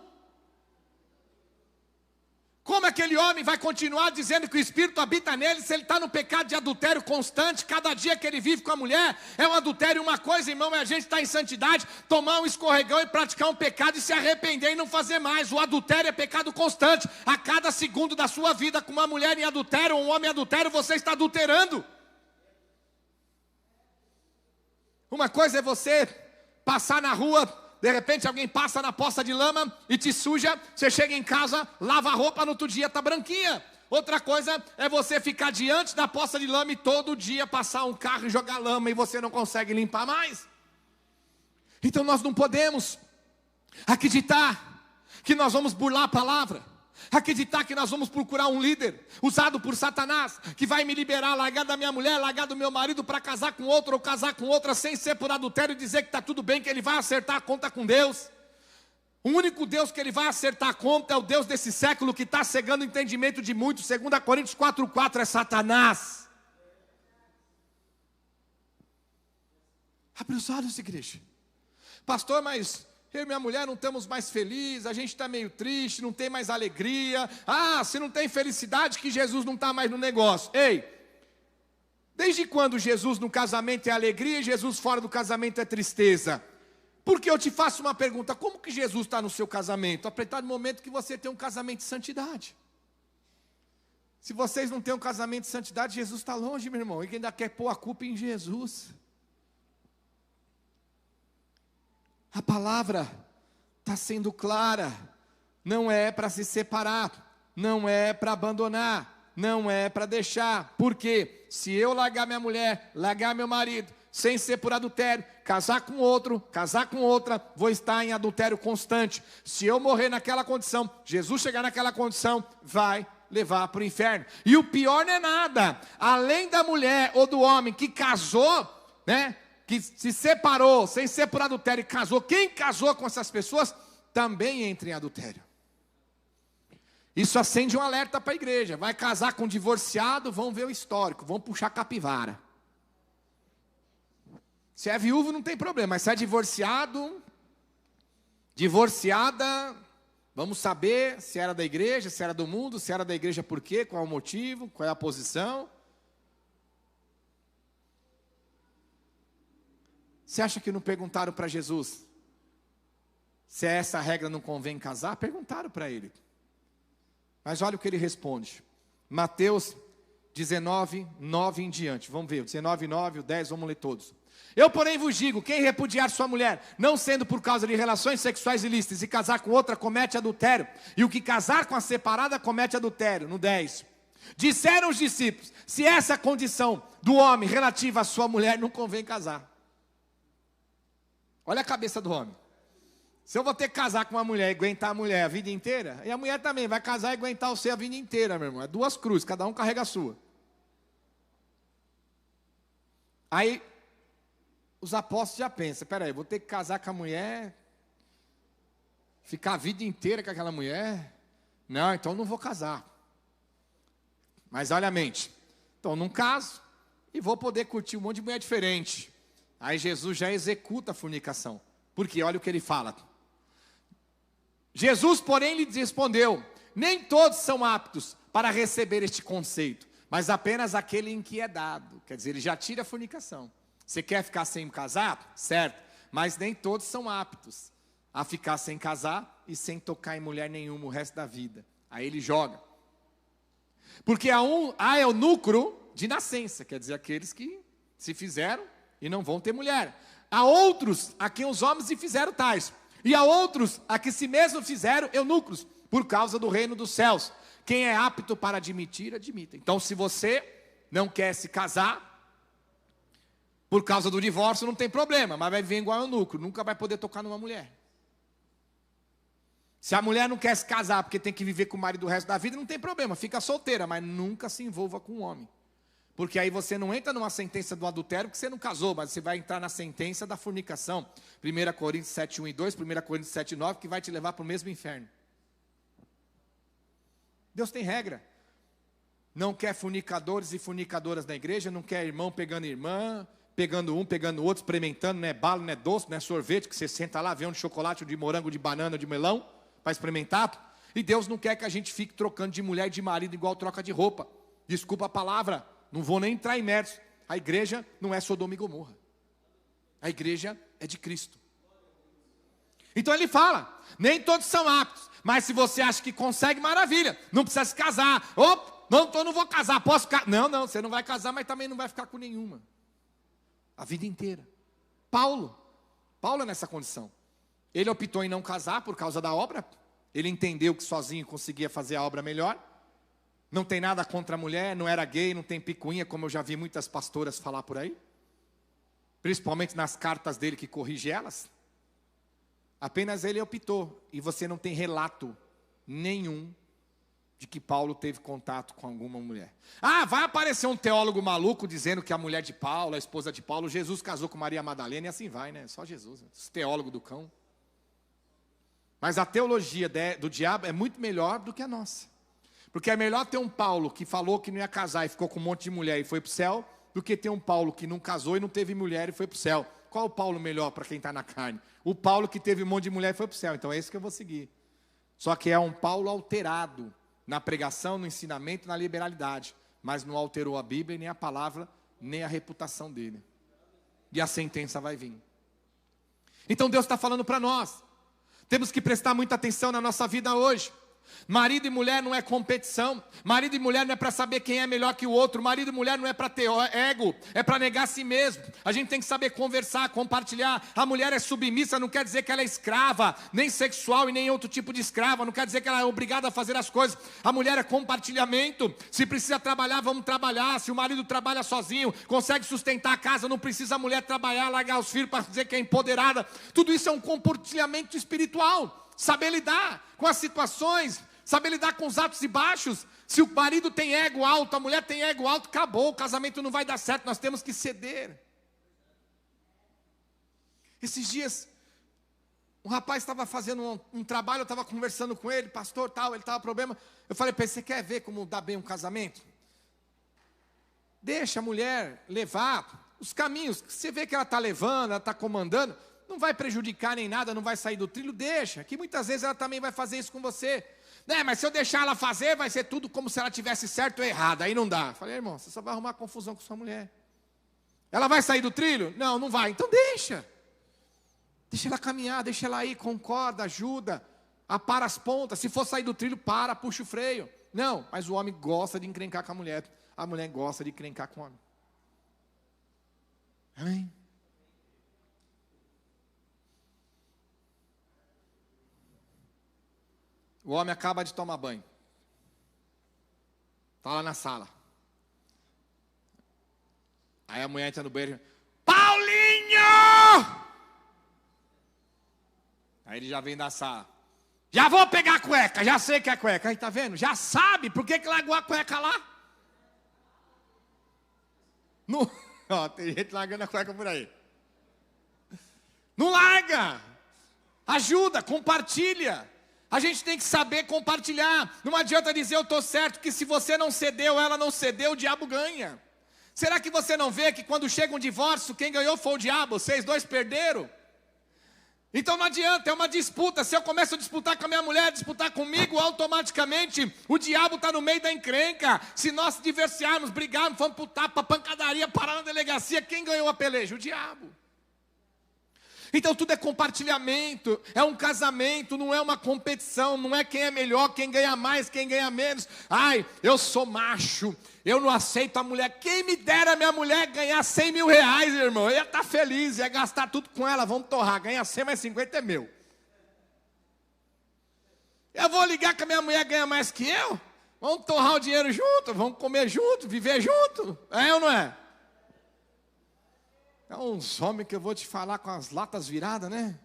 Como aquele homem vai continuar dizendo que o Espírito habita nele, se ele está no pecado de adultério constante? Cada dia que ele vive com a mulher é um adultério. Uma coisa, irmão, é a gente estar em santidade, tomar um escorregão e praticar um pecado e se arrepender e não fazer mais. O adultério é pecado constante. A cada segundo da sua vida, com uma mulher em adultério ou um homem em adultério, você está adulterando. Uma coisa é você passar na rua, de repente alguém passa na poça de lama e te suja, você chega em casa, lava a roupa, no outro dia está branquinha. Outra coisa é você ficar diante da poça de lama e todo dia passar um carro e jogar lama e você não consegue limpar mais. Então nós não podemos acreditar que nós vamos burlar a palavra. Acreditar que nós vamos procurar um líder usado por Satanás, que vai me liberar, largar da minha mulher, largar do meu marido para casar com outro ou casar com outra sem ser por adultério e dizer que está tudo bem, que ele vai acertar a conta com Deus. O único Deus que ele vai acertar a conta é o Deus desse século, que está cegando o entendimento de muitos. 2 Coríntios 4,4 é Satanás. Abre os olhos, igreja. Pastor, mas eu e minha mulher não estamos mais felizes, a gente está meio triste, não tem mais alegria. Ah, se não tem felicidade, que Jesus não está mais no negócio. Ei, Desde quando Jesus no casamento é alegria e Jesus fora do casamento é tristeza? Porque eu te faço uma pergunta, como que Jesus está no seu casamento? Apertado no momento que você tem um casamento de santidade. Se vocês não têm um casamento de santidade, Jesus está longe, meu irmão, e que ainda quer pôr a culpa em Jesus. A palavra está sendo clara, não é para se separar, não é para abandonar, não é para deixar. Porque se eu largar minha mulher, largar meu marido, sem ser por adultério, casar com outro, casar com outra, vou estar em adultério constante. Se eu morrer naquela condição, Jesus chegar naquela condição, vai levar para o inferno. E o pior não é nada, além da mulher ou do homem que casou, né, que se separou, sem ser por adultério e casou, quem casou com essas pessoas, também entra em adultério. Isso acende um alerta para a igreja. Vai casar com um divorciado, vão ver o histórico, vão puxar capivara. Se é viúvo não tem problema, mas se é divorciado, divorciada, vamos saber se era da igreja, se era do mundo, se era da igreja por quê, qual é o motivo, qual é a posição. Você acha que não perguntaram para Jesus se essa regra não convém casar? Perguntaram para ele. Mas olha o que ele responde. Mateus 19, 9 em diante. Vamos ver, o 19, 9, o 10, vamos ler todos. Eu, porém, vos digo, quem repudiar sua mulher, não sendo por causa de relações sexuais ilícitas, e casar com outra, comete adultério. E o que casar com a separada, comete adultério. No 10. Disseram os discípulos, se essa condição do homem relativa à sua mulher, não convém casar. Olha a cabeça do homem. Se eu vou ter que casar com uma mulher e aguentar a mulher a vida inteira, e a mulher também vai casar e aguentar você a vida inteira, meu irmão. É duas cruzes, cada um carrega a sua. Aí, os apóstolos já pensam, peraí, vou ter que casar com a mulher, ficar a vida inteira com aquela mulher? Não, então não vou casar. Mas olha a mente. Então não caso e vou poder curtir um monte de mulher diferente. Aí Jesus já executa a fornicação. Porque olha o que ele fala. Jesus, porém, lhe respondeu, nem todos são aptos para receber este conceito, mas apenas aquele em que é dado. Quer dizer, ele já tira a fornicação. Você quer ficar sem casar? Certo. Mas nem todos são aptos a ficar sem casar e sem tocar em mulher nenhuma o resto da vida. Aí ele joga. Porque há eunuco de nascença, quer dizer, aqueles que se fizeram e não vão ter mulher. Há outros a quem os homens se fizeram tais. E há outros a que si mesmo fizeram eunucos, por causa do reino dos céus. Quem é apto para admitir, admita. Então, se você não quer se casar, por causa do divórcio, não tem problema, mas vai vir igual eunuco, nunca vai poder tocar numa mulher. Se a mulher não quer se casar porque tem que viver com o marido o resto da vida, não tem problema, fica solteira, mas nunca se envolva com um homem. Porque aí você não entra numa sentença do adultério porque você não casou, mas você vai entrar na sentença da fornicação. 1 Coríntios 7, 1 e 2, 1 Coríntios 7, 9, que vai te levar para o mesmo inferno. Deus tem regra. Não quer fornicadores e fornicadoras na igreja, não quer irmão pegando irmã, pegando um, balo, experimentando, não é bala, não é doce, não é sorvete, que você senta lá, vê um de chocolate, de morango, de banana, de melão, para experimentar. E Deus não quer que a gente fique trocando de mulher e de marido igual troca de roupa. Desculpa a palavra. Não vou nem entrar em méritos. A igreja não é Sodoma e Gomorra. A igreja é de Cristo. Então ele fala, nem todos são aptos. Mas se você acha que consegue, maravilha. Não precisa se casar. Não, então não vou casar, posso ficar. Não, você não vai casar, mas também não vai ficar com nenhuma. A vida inteira. Paulo é nessa condição. Ele optou em não casar por causa da obra. Ele entendeu que sozinho conseguia fazer a obra melhor. Não tem nada contra a mulher, não era gay, não tem picuinha, como eu já vi muitas pastoras falar por aí. Principalmente nas cartas dele que corrige elas. Apenas ele optou. E você não tem relato nenhum de que Paulo teve contato com alguma mulher. Vai aparecer um teólogo maluco dizendo que a mulher de Paulo, a esposa de Paulo, Jesus casou com Maria Madalena e assim vai, né? Só Jesus, esse teólogo do cão. Mas a teologia do diabo é muito melhor do que a nossa. Porque é melhor ter um Paulo que falou que não ia casar e ficou com um monte de mulher e foi para o céu, do que ter um Paulo que não casou e não teve mulher e foi para o céu. Qual o Paulo melhor para quem está na carne? O Paulo que teve um monte de mulher e foi para o céu. Então é esse que eu vou seguir. Só que é um Paulo alterado na pregação, no ensinamento, na liberalidade. Mas não alterou a Bíblia nem a palavra nem a reputação dele. E a sentença vai vir. Então Deus está falando para nós. Temos que prestar muita atenção na nossa vida hoje. Marido e mulher não é competição. Marido e mulher não é para saber quem é melhor que o outro. Marido e mulher não é para ter ego, é para negar a si mesmo. A gente tem que saber conversar, compartilhar. A mulher é submissa, não quer dizer que ela é escrava, nem sexual e nem outro tipo de escrava. Não quer dizer que ela é obrigada a fazer as coisas. A mulher é compartilhamento. Se precisa trabalhar, vamos trabalhar. Se o marido trabalha sozinho, consegue sustentar a casa, não precisa a mulher trabalhar, largar os filhos para dizer que é empoderada. Tudo isso é um compartilhamento espiritual. Saber lidar com as situações, saber lidar com os altos e baixos. Se o marido tem ego alto, a mulher tem ego alto, acabou, o casamento não vai dar certo, nós temos que ceder. Esses dias, um rapaz estava fazendo um trabalho, eu estava conversando com ele, pastor, tal, ele estava com problema. Eu falei para ele, você quer ver como dá bem um casamento? Deixa a mulher levar os caminhos, você vê que ela está levando, ela está comandando, não vai prejudicar nem nada, não vai sair do trilho, deixa, que muitas vezes ela também vai fazer isso com você. Mas se eu deixar ela fazer, vai ser tudo como se ela tivesse certo ou errado, aí não dá. Eu falei, irmão, você só vai arrumar confusão com sua mulher. Ela vai sair do trilho? Não, não vai, então deixa. Deixa ela caminhar, deixa ela ir, concorda, ajuda, apara as pontas. Se for sair do trilho, para, puxa o freio. Não, mas o homem gosta de encrencar com a mulher gosta de encrencar com o homem. Amém? O homem acaba de tomar banho. Está lá na sala. Aí a mulher entra no banheiro. Paulinho! Aí ele já vem da sala. Já vou pegar a cueca, já sei que é cueca. Aí tá vendo? Já sabe por que largou a cueca lá? Não. Ó, tem gente largando a cueca por aí. Não larga. Ajuda, compartilha. A gente tem que saber compartilhar. Não adianta dizer eu estou certo, que se você não cedeu, ela não cedeu, o diabo ganha. Será que você não vê que quando chega um divórcio, quem ganhou foi o diabo, vocês dois perderam? Então não adianta, é uma disputa. Se eu começo a disputar com a minha mulher, disputar comigo, automaticamente o diabo está no meio da encrenca. Se nós divorciarmos, brigarmos, vamos para o tapa, pancadaria, parar na delegacia, quem ganhou a peleja? O diabo. Então tudo é compartilhamento, é um casamento, não é uma competição, não é quem é melhor, quem ganha mais, quem ganha menos. Ai, eu sou macho, eu não aceito a mulher. Quem me dera minha mulher ganhar 100 mil reais, irmão, eu ia estar feliz, ia gastar tudo com ela, vamos torrar, ganha 100, mas 50 é meu. Eu vou ligar que a minha mulher ganha mais que eu? Vamos torrar o dinheiro junto, vamos comer junto, viver junto, é ou não é? É uns homens que eu vou te falar com as latas viradas, né?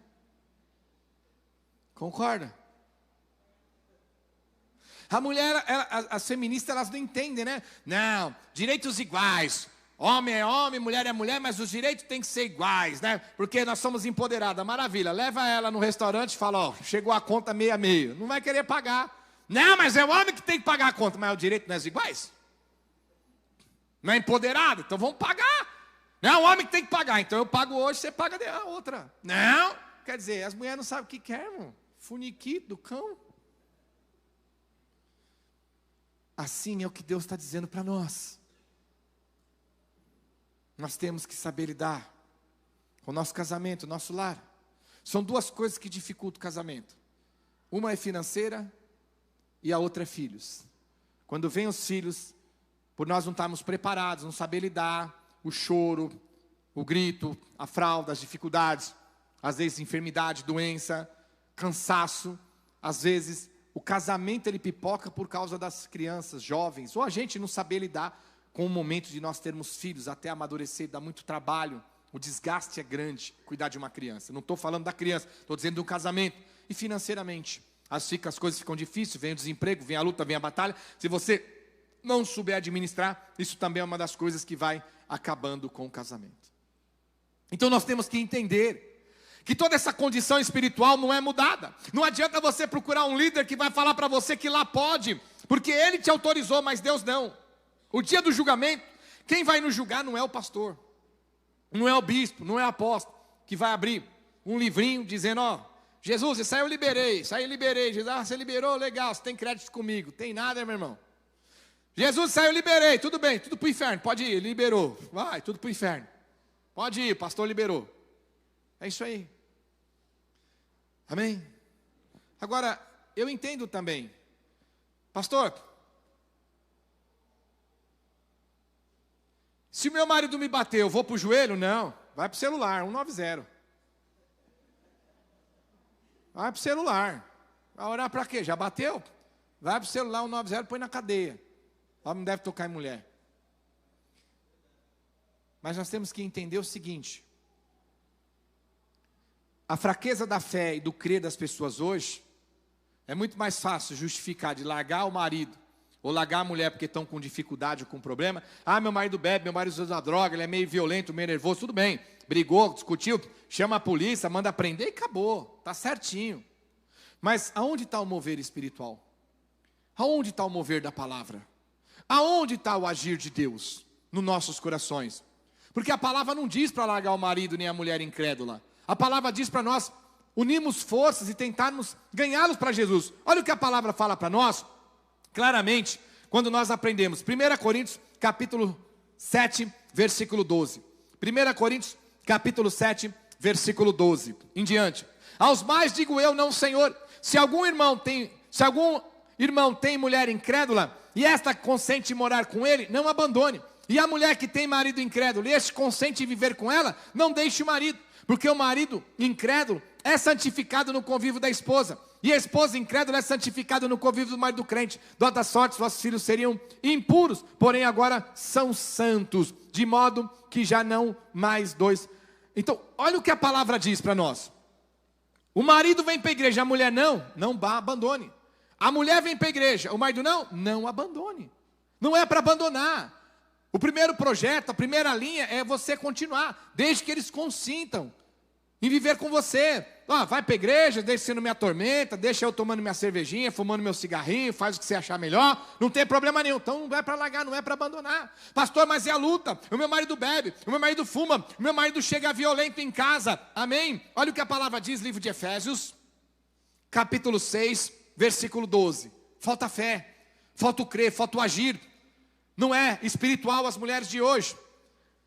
Concorda? A mulher, as feministas, elas não entendem, né? Não, direitos iguais. Homem é homem, mulher é mulher, mas os direitos têm que ser iguais, né? Porque nós somos empoderadas. Maravilha, leva ela no restaurante e fala, ó, chegou a conta meio a meio. Não vai querer pagar. Não, mas é o homem que tem que pagar a conta. Mas o direito não é iguais? Não é empoderado? Então vamos pagar. Não, o homem que tem que pagar, então eu pago hoje, você paga a outra. Não, quer dizer, as mulheres não sabem o que quer, irmão. Funiquito do cão. Assim é o que Deus está dizendo para nós. Nós temos que saber lidar com o nosso casamento, o nosso lar. São duas coisas que dificultam o casamento. Uma é financeira e a outra é filhos. Quando vem os filhos, por nós não estarmos preparados, não saber lidar, o choro, o grito, a fralda, as dificuldades, às vezes enfermidade, doença, cansaço, às vezes o casamento ele pipoca por causa das crianças, jovens, ou a gente não saber lidar com o momento de nós termos filhos até amadurecer, dá muito trabalho, o desgaste é grande cuidar de uma criança. Não estou falando da criança, estou dizendo do casamento. E financeiramente, as coisas ficam difíceis, vem o desemprego, vem a luta, vem a batalha. Se você não souber administrar, isso também é uma das coisas que vai acabando com o casamento. Então nós temos que entender que toda essa condição espiritual não é mudada. Não adianta você procurar um líder que vai falar para você que lá pode, porque ele te autorizou, mas Deus não. O dia do julgamento, quem vai nos julgar não é o pastor, não é o bispo, não é o apóstolo, que vai abrir um livrinho dizendo, ó, Jesus, isso aí eu liberei, Jesus, você liberou, legal, você tem crédito comigo. Tem nada, meu irmão. Jesus saiu, liberei, tudo bem, tudo para o inferno, pode ir, liberou, vai, tudo para o inferno. Pode ir, pastor liberou. É isso aí. Amém? Agora, eu entendo também. Pastor, se o meu marido me bater, eu vou para o joelho? Não, vai para o celular, 190. Vai para o celular. Vai orar para quê? Já bateu? Vai para o celular, 190, põe na cadeia. Homem não deve tocar em mulher. Mas nós temos que entender o seguinte: a fraqueza da fé e do crer das pessoas hoje, é muito mais fácil justificar de largar o marido, ou largar a mulher porque estão com dificuldade ou com problema. Ah, meu marido bebe, meu marido usa droga, ele é meio violento, meio nervoso, tudo bem. Brigou, discutiu, chama a polícia, manda prender e acabou, está certinho. Mas aonde está o mover espiritual? Aonde está o mover da palavra? Aonde está o agir de Deus nos nossos corações? Porque a palavra não diz para largar o marido nem a mulher incrédula. A palavra diz para nós unirmos forças e tentarmos ganhá-los para Jesus. Olha o que a palavra fala para nós, claramente, quando nós aprendemos. 1 Coríntios, capítulo 7, versículo 12. 1 Coríntios, capítulo 7, versículo 12. Em diante. Aos mais digo eu, não, Senhor, se algum irmão tem mulher incrédula, e esta consente em morar com ele, não abandone. E a mulher que tem marido incrédulo, e este consente em viver com ela, não deixe o marido. Porque o marido incrédulo é santificado no convívio da esposa. E a esposa incrédula é santificada no convívio do marido crente. De outra sorte, vossos filhos seriam impuros, porém agora são santos, de modo que já não mais dois. Então, olha o que a palavra diz para nós. O marido vem para a igreja, a mulher não abandone. A mulher vem para a igreja, o marido não abandone. Não é para abandonar. O primeiro projeto, a primeira linha é você continuar, desde que eles consintam em viver com você. Vai para a igreja, deixa você não me atormenta, deixa eu tomando minha cervejinha, fumando meu cigarrinho, faz o que você achar melhor, não tem problema nenhum. Então não é para largar, não é para abandonar. Pastor, mas é a luta, o meu marido bebe, o meu marido fuma, o meu marido chega violento em casa. Amém? Olha o que a palavra diz, livro de Efésios, capítulo 6, versículo 12. Falta fé, falta o crer, falta o agir. Não é espiritual as mulheres de hoje.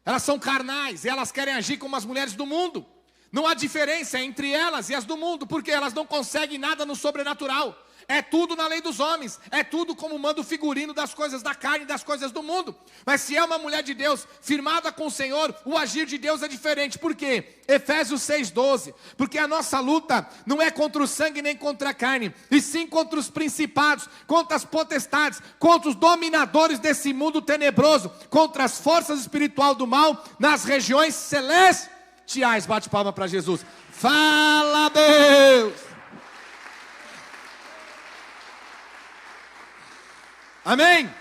Elas são carnais, e elas querem agir como as mulheres do mundo. Não há diferença entre elas e as do mundo, porque elas não conseguem nada no sobrenatural. É tudo na lei dos homens, é tudo como manda o figurino das coisas da carne e das coisas do mundo. Mas se é uma mulher de Deus, firmada com o Senhor, o agir de Deus é diferente. Por quê? Efésios 6,12. Porque a nossa luta não é contra o sangue nem contra a carne, e sim contra os principados, contra as potestades, contra os dominadores desse mundo tenebroso, contra as forças espirituais do mal, nas regiões celestiais. Bate palma para Jesus. Fala, Deus! Amém?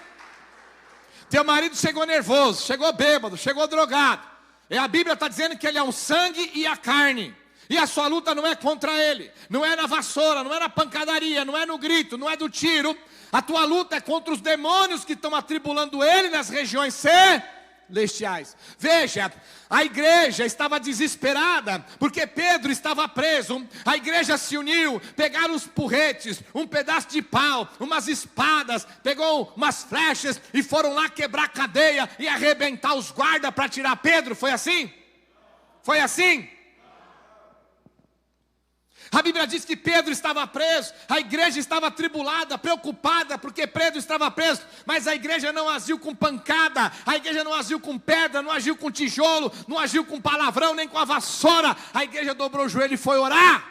Teu marido chegou nervoso, chegou bêbado, chegou drogado. E a Bíblia está dizendo que ele é o sangue e a carne. E a sua luta não é contra ele, não é na vassoura, não é na pancadaria, não é no grito, não é do tiro. A tua luta é contra os demônios que estão atribulando ele nas regiões celestiais. Veja, a igreja estava desesperada, porque Pedro estava preso. A igreja se uniu, pegaram os porretes, um pedaço de pau, umas espadas, pegou umas flechas e foram lá quebrar a cadeia e arrebentar os guardas para tirar Pedro. Foi assim? Foi assim? A Bíblia diz que Pedro estava preso, a igreja estava atribulada, preocupada, porque Pedro estava preso, mas a igreja não agiu com pancada, a igreja não agiu com pedra, não agiu com tijolo, não agiu com palavrão, nem com a vassoura. A igreja dobrou o joelho e foi orar.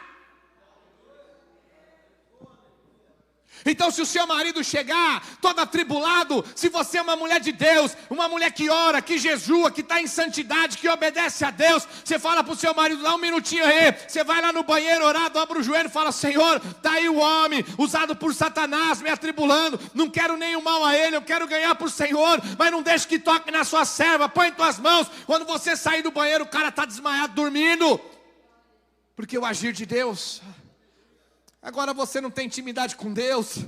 Então, se o seu marido chegar todo atribulado, se você é uma mulher de Deus, uma mulher que ora, que jejua, que está em santidade, que obedece a Deus, você fala para o seu marido, dá um minutinho aí, você vai lá no banheiro orar, dobra o joelho e fala: Senhor, está aí o homem, usado por Satanás, me atribulando, não quero nenhum mal a ele, eu quero ganhar para o Senhor, mas não deixe que toque na sua serva, põe em tuas mãos. Quando você sair do banheiro, o cara está desmaiado, dormindo, porque o agir de Deus. Agora você não tem intimidade com Deus,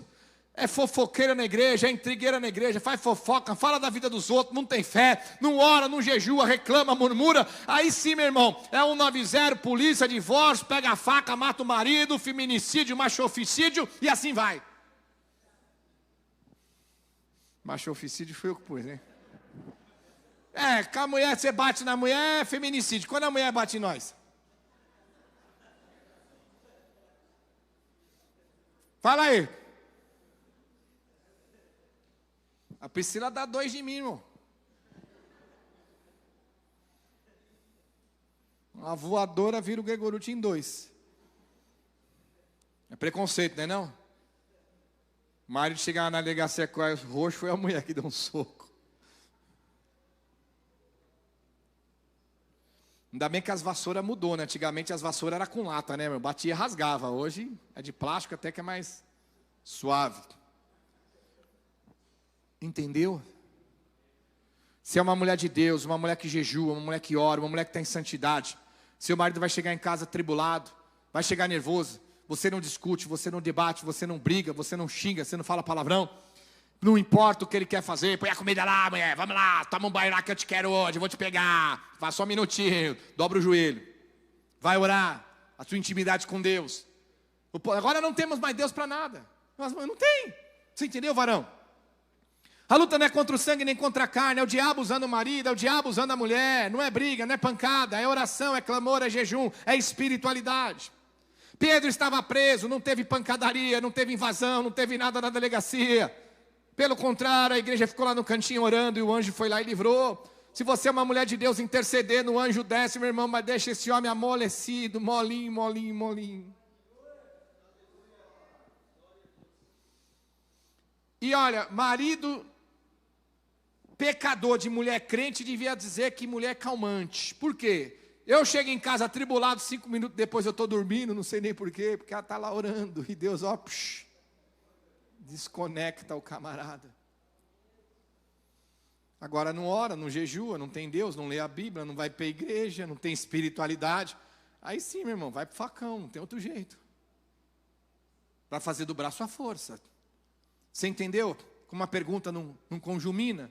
é fofoqueira na igreja, é intrigueira na igreja, faz fofoca, fala da vida dos outros, não tem fé, não ora, não jejua, reclama, murmura. Aí sim, meu irmão, é 190, polícia, divórcio, pega a faca, mata o marido, feminicídio, machofiscídio, e assim vai. Macho-ofício foi eu que pus, né? Com a mulher, você bate na mulher, é feminicídio. Quando a mulher bate em nós? Fala aí. A Priscila dá 2 de mim, irmão. Uma voadora vira o Gregoruti em 2. É preconceito, não é não? O marido chegar na delegacia com o roxo, foi a mulher que deu um soco. Ainda bem que as vassouras mudou, né? Antigamente as vassouras eram com lata, né? Batia e rasgava. Hoje é de plástico, até que é mais suave. Entendeu? Se é uma mulher de Deus, uma mulher que jejua, uma mulher que ora, uma mulher que está em santidade, seu marido vai chegar em casa atribulado, vai chegar nervoso, você não discute, você não debate, você não briga, você não xinga, você não fala palavrão, não importa o que ele quer fazer, põe a comida lá, mulher, vamos lá, toma um banho lá que eu te quero hoje, eu vou te pegar, faz só um minutinho, dobra o joelho, vai orar, a sua intimidade com Deus. Agora não temos mais Deus para nada, mas não tem, você entendeu, varão? A luta não é contra o sangue nem contra a carne, é o diabo usando o marido, é o diabo usando a mulher, não é briga, não é pancada, é oração, é clamor, é jejum, é espiritualidade. Pedro estava preso, não teve pancadaria, não teve invasão, não teve nada na delegacia. Pelo contrário, a igreja ficou lá no cantinho orando e o anjo foi lá e livrou. Se você é uma mulher de Deus intercedendo, o anjo desce, meu irmão, mas deixa esse homem amolecido, molinho, molinho, molinho. E olha, marido pecador de mulher crente devia dizer que mulher é calmante. Por quê? Eu chego em casa atribulado, 5 minutos depois eu estou dormindo, não sei nem porquê, porque ela está lá orando. E Deus, desconecta o camarada. Agora não ora, não jejua, não tem Deus, não lê a Bíblia, não vai para a igreja, não tem espiritualidade. Aí sim, meu irmão, vai para o facão, não tem outro jeito. Para fazer do braço a força. Você entendeu? Como uma pergunta não conjumina.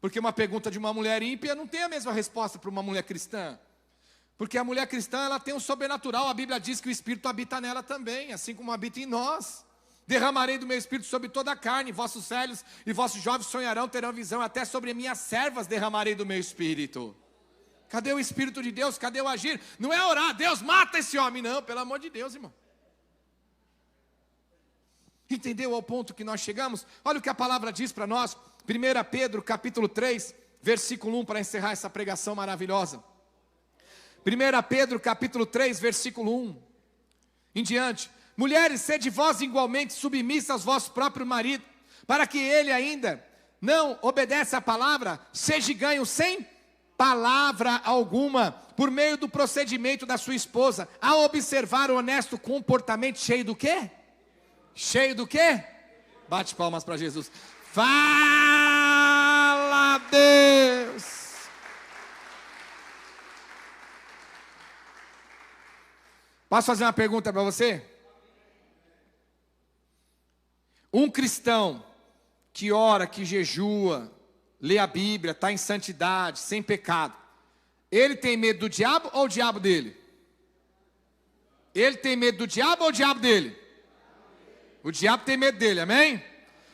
Porque uma pergunta de uma mulher ímpia não tem a mesma resposta para uma mulher cristã. Porque a mulher cristã, ela tem um sobrenatural. A Bíblia diz que o Espírito habita nela também, assim como habita em nós. Derramarei do meu Espírito sobre toda a carne. Vossos velhos e vossos jovens sonharão, terão visão. Até sobre minhas servas derramarei do meu Espírito. Cadê o Espírito de Deus? Cadê o agir? Não é orar, Deus mata esse homem. Não, pelo amor de Deus, irmão. Entendeu ao ponto que nós chegamos? Olha o que a palavra diz para nós. 1 Pedro capítulo 3, versículo 1, para encerrar essa pregação maravilhosa. 1 Pedro capítulo 3, versículo 1 em diante. Mulheres, sede vós igualmente submissas aos vossos próprios maridos, para que ele ainda não obedece à palavra, seja ganho sem palavra alguma, por meio do procedimento da sua esposa, a observar o honesto comportamento cheio do quê? Cheio do quê? Bate palmas para Jesus. Fala, Deus. Posso fazer uma pergunta para você? Um cristão que ora, que jejua, lê a Bíblia, está em santidade, sem pecado, ele tem medo do diabo ou o diabo dele? Ele tem medo do diabo ou o diabo dele? O diabo tem medo dele, amém?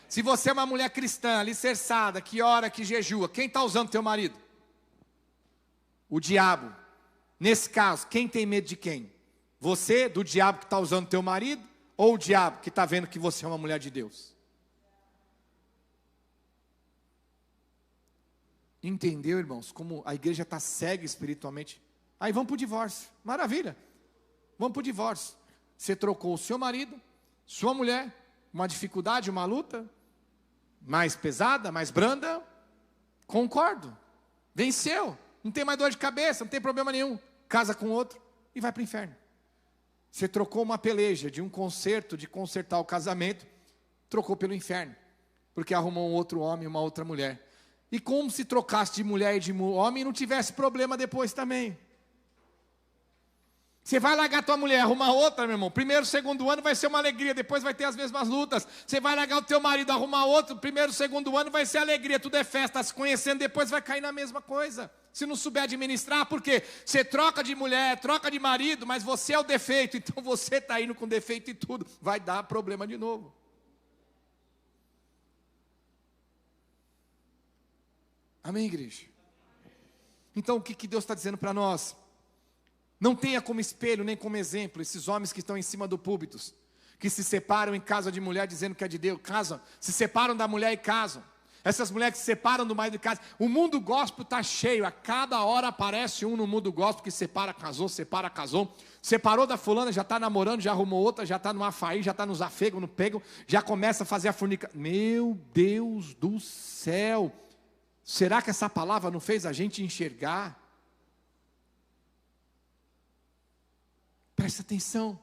Se você é uma mulher cristã, alicerçada, que ora, que jejua, quem está usando teu marido? O diabo. Nesse caso, quem tem medo de quem? Você, do diabo que está usando teu marido? Ou o diabo que está vendo que você é uma mulher de Deus? Entendeu, irmãos, como a igreja está cega espiritualmente? Aí vamos para o divórcio, maravilha. Vamos para o divórcio. Você trocou o seu marido, sua mulher, uma dificuldade, uma luta, mais pesada, mais branda, concordo, venceu, não tem mais dor de cabeça, não tem problema nenhum, casa com outro e vai para o inferno. Você trocou uma peleja de um conserto, de consertar o casamento, trocou pelo inferno, porque arrumou um outro homem, uma outra mulher. E como se trocasse de mulher e de homem, não tivesse problema depois também. Você vai largar tua mulher, arrumar outra, meu irmão. Primeiro, segundo ano vai ser uma alegria, depois vai ter as mesmas lutas. Você vai largar o teu marido, arrumar outro, primeiro, segundo ano vai ser alegria, tudo é festa, tá se conhecendo, depois vai cair na mesma coisa. Se não souber administrar, por quê? Você troca de mulher, troca de marido, mas você é o defeito, então você está indo com defeito e tudo, vai dar problema de novo. Amém, igreja? Então o que Deus está dizendo para nós? Não tenha como espelho, nem como exemplo, esses homens que estão em cima do púlpito, que se separam em casa de mulher dizendo que é de Deus, casam, se separam da mulher e casam. Essas mulheres que se separam do marido e casam. O mundo gospel está cheio, a cada hora aparece um no mundo gospel que separa, casou, separou da fulana, já está namorando, já arrumou outra, já está no afaí, já está nos afegos, no pego, já começa a fazer a fornicação. Meu Deus do céu, será que essa palavra não fez a gente enxergar? Presta atenção,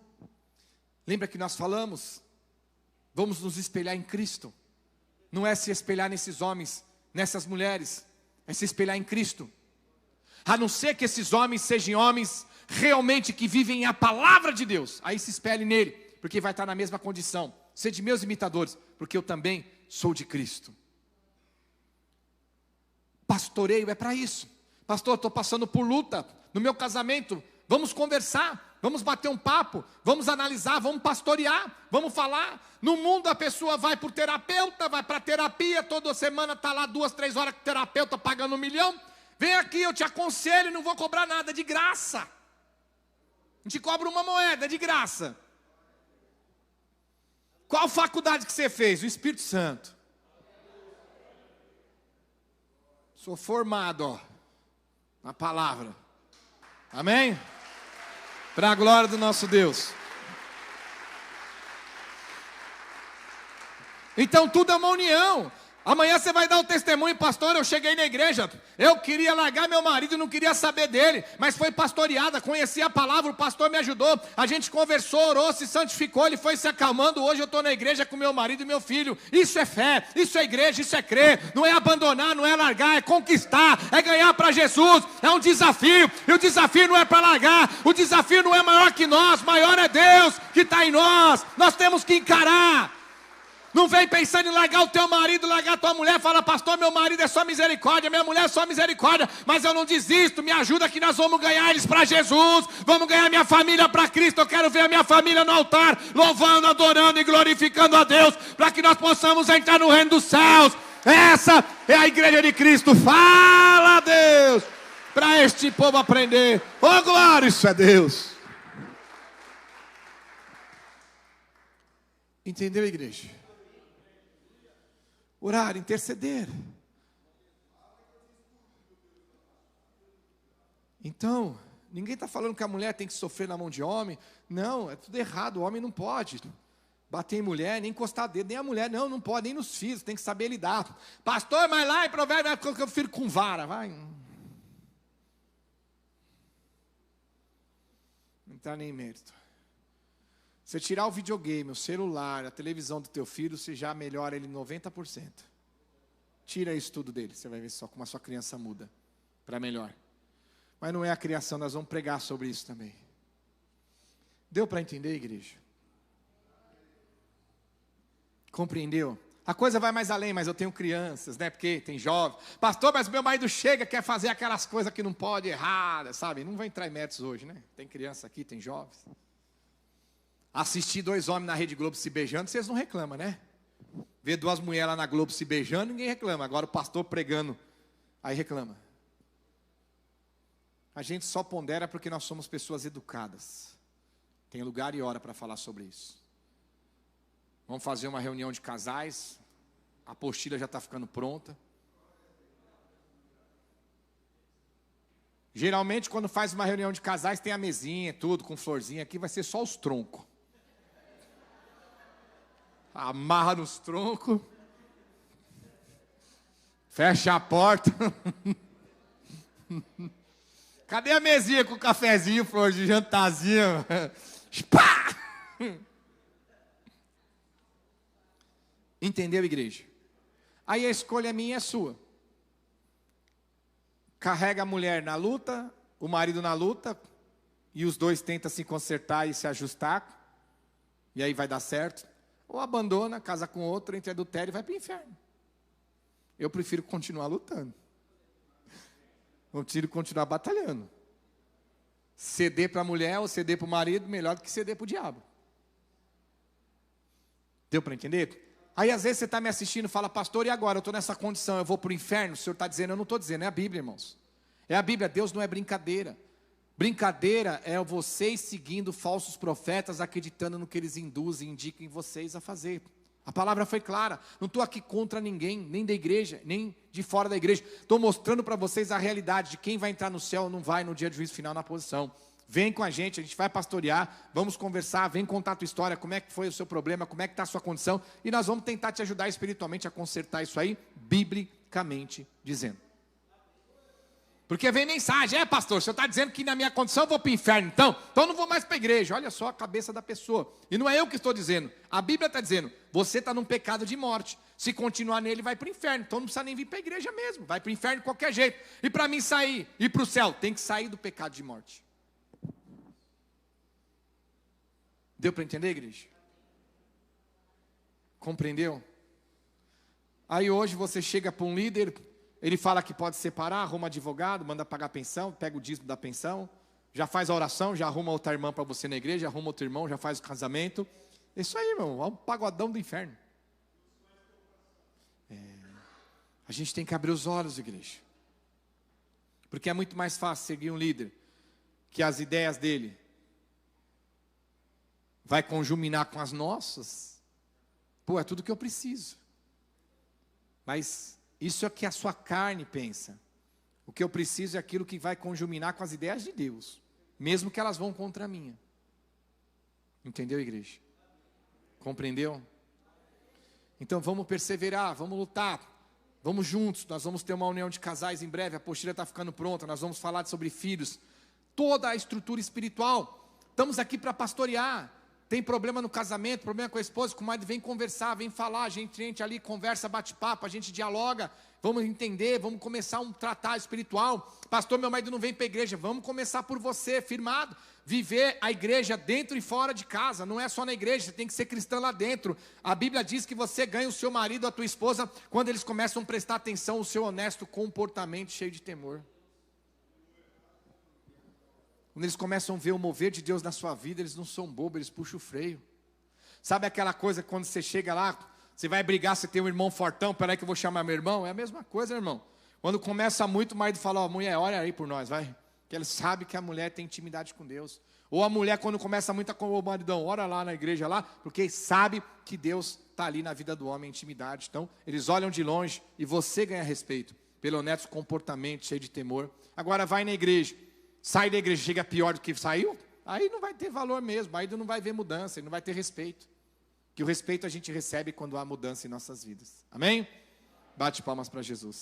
lembra que nós falamos, vamos nos espelhar em Cristo. Não é se espelhar nesses homens, nessas mulheres, é se espelhar em Cristo. A não ser que esses homens sejam homens realmente que vivem a palavra de Deus, aí se espelhe nele, porque vai estar na mesma condição. Sede meus imitadores, porque eu também sou de Cristo. Pastoreio é para isso. Pastor, estou passando por luta no meu casamento, vamos conversar. Vamos bater um papo, vamos analisar, vamos pastorear, vamos falar. No mundo a pessoa vai para o terapeuta, vai para a terapia, toda semana está lá 2, 3 horas com o terapeuta pagando 1 milhão. Vem aqui, eu te aconselho, não vou cobrar nada, de graça. A gente cobra uma moeda, de graça. Qual faculdade que você fez? O Espírito Santo. Sou formado, na palavra. Amém? Para a glória do nosso Deus. Então tudo é uma união. Amanhã você vai dar o testemunho, pastor, eu cheguei na igreja, eu queria largar meu marido e não queria saber dele, mas foi pastoreada, conheci a palavra, o pastor me ajudou, a gente conversou, orou, se santificou, ele foi se acalmando, hoje eu estou na igreja com meu marido e meu filho. Isso é fé, isso é igreja, isso é crer, não é abandonar, não é largar, é conquistar, é ganhar para Jesus, é um desafio, e o desafio não é para largar, o desafio não é maior que nós, maior é Deus que está em nós temos que encarar. Não vem pensando em largar o teu marido, largar a tua mulher. Fala, pastor, meu marido é só misericórdia, minha mulher é só misericórdia. Mas eu não desisto, me ajuda que nós vamos ganhar eles para Jesus. Vamos ganhar minha família para Cristo. Eu quero ver a minha família no altar, louvando, adorando e glorificando a Deus, para que nós possamos entrar no reino dos céus. Essa é a igreja de Cristo. Fala, Deus, para este povo aprender. Oh, glória, isso é Deus. Entendeu, igreja? Orar, interceder. Então, ninguém está falando que a mulher tem que sofrer na mão de homem. Não, é tudo errado, o homem não pode bater em mulher, nem encostar dedo, nem a mulher, não pode, nem nos filhos, tem que saber lidar. Pastor, vai lá em Provérbios, que eu filho com vara, vai. Não está nem mérito. Você tirar o videogame, o celular, a televisão do teu filho, você já melhora ele 90%. Tira isso tudo dele, você vai ver só como a sua criança muda para melhor. Mas não é a criação, nós vamos pregar sobre isso também. Deu para entender, igreja? Compreendeu? A coisa vai mais além, mas eu tenho crianças, né? Porque tem jovens. Pastor, mas meu marido chega, quer fazer aquelas coisas que não pode, erradas, sabe? Não vai entrar em méritos hoje, né? Tem criança aqui, tem jovens. Assistir 2 homens na Rede Globo se beijando, vocês não reclamam, né? Ver 2 mulheres lá na Globo se beijando, ninguém reclama. Agora o pastor pregando, aí reclama. A gente só pondera porque nós somos pessoas educadas. Tem lugar e hora para falar sobre isso. Vamos fazer uma reunião de casais. A apostila já está ficando pronta. Geralmente quando faz uma reunião de casais tem a mesinha, tudo com florzinha. Aqui vai ser só os troncos. Amarra nos troncos. Fecha a porta. Cadê a mesinha com cafezinho, flor de jantarzinho? Pá! Entendeu, igreja? Aí a escolha minha é sua. Carrega a mulher na luta, o marido na luta, e os dois tentam se consertar e se ajustar, e aí vai dar certo. Ou abandona, casa com outro, entra em adultério e vai para o inferno. Eu prefiro continuar lutando. Eu prefiro continuar batalhando. Ceder para a mulher ou ceder para o marido, melhor do que ceder para o diabo. Deu para entender? Aí às vezes você está me assistindo e fala, pastor, e agora? Eu estou nessa condição, eu vou para o inferno? O Senhor está dizendo, eu não estou dizendo, é a Bíblia, irmãos. É a Bíblia, Deus não é brincadeira. Brincadeira é vocês seguindo falsos profetas, acreditando no que eles induzem e indicam em vocês a fazer. A palavra foi clara, não estou aqui contra ninguém, nem da igreja, nem de fora da igreja. Estou mostrando para vocês a realidade de quem vai entrar no céu ou não vai no dia do juízo final na posição. Vem com a gente vai pastorear, vamos conversar, vem contar a tua história, como é que foi o seu problema, como é que está a sua condição, e nós vamos tentar te ajudar espiritualmente a consertar isso aí, biblicamente dizendo. Porque vem mensagem, pastor, o senhor está dizendo que na minha condição eu vou para o inferno, então eu não vou mais para a igreja. Olha só a cabeça da pessoa, e não é eu que estou dizendo, a Bíblia está dizendo, você está num pecado de morte, se continuar nele vai para o inferno, então não precisa nem vir para a igreja mesmo, vai para o inferno de qualquer jeito, e para mim sair, ir para o céu, tem que sair do pecado de morte. Deu para entender, igreja? Compreendeu? Aí hoje você chega para um líder, ele fala que pode separar, arruma advogado, manda pagar a pensão, pega o dízimo da pensão, já faz a oração, já arruma outra irmã para você na igreja, arruma outro irmão, já faz o casamento. Isso aí, irmão, é um pagodão do inferno. A gente tem que abrir os olhos, igreja. Porque é muito mais fácil seguir um líder que as ideias dele vai conjuminar com as nossas. Pô, é tudo que eu preciso. Mas isso é o que a sua carne pensa. O que eu preciso é aquilo que vai conjuminar com as ideias de Deus, mesmo que elas vão contra a minha. Entendeu, igreja? Compreendeu? Então vamos perseverar, vamos lutar, vamos juntos. Nós vamos ter uma união de casais em breve, a apostila está ficando pronta, nós vamos falar sobre filhos, toda a estrutura espiritual. Estamos aqui para pastorear. Tem problema no casamento, problema com a esposa, com o marido, vem conversar, vem falar, a gente ali conversa, bate papo, a gente dialoga, vamos entender, vamos começar um tratar espiritual. Pastor, meu marido não vem para a igreja, vamos começar por você, firmado, viver a igreja dentro e fora de casa, não é só na igreja, você tem que ser cristão lá dentro. A Bíblia diz que você ganha o seu marido, a tua esposa, quando eles começam a prestar atenção ao seu honesto comportamento cheio de temor. Quando eles começam a ver o mover de Deus na sua vida, eles não são bobos, eles puxam o freio. Sabe aquela coisa quando você chega lá, você vai brigar, você tem um irmão fortão, peraí que eu vou chamar meu irmão? É a mesma coisa, irmão. Quando começa muito, o marido fala, ó, mulher, olha aí por nós, vai. Que ele sabe que a mulher tem intimidade com Deus. Ou a mulher, quando começa muito, com o maridão, ora lá na igreja lá, porque sabe que Deus está ali na vida do homem, intimidade. Então, eles olham de longe e você ganha respeito pelo honesto comportamento, cheio de temor. Agora vai na igreja. Sai da igreja, chega pior do que saiu, aí não vai ter valor mesmo, aí não vai ver mudança, não vai ter respeito. Que o respeito a gente recebe quando há mudança em nossas vidas. Amém? Bate palmas para Jesus.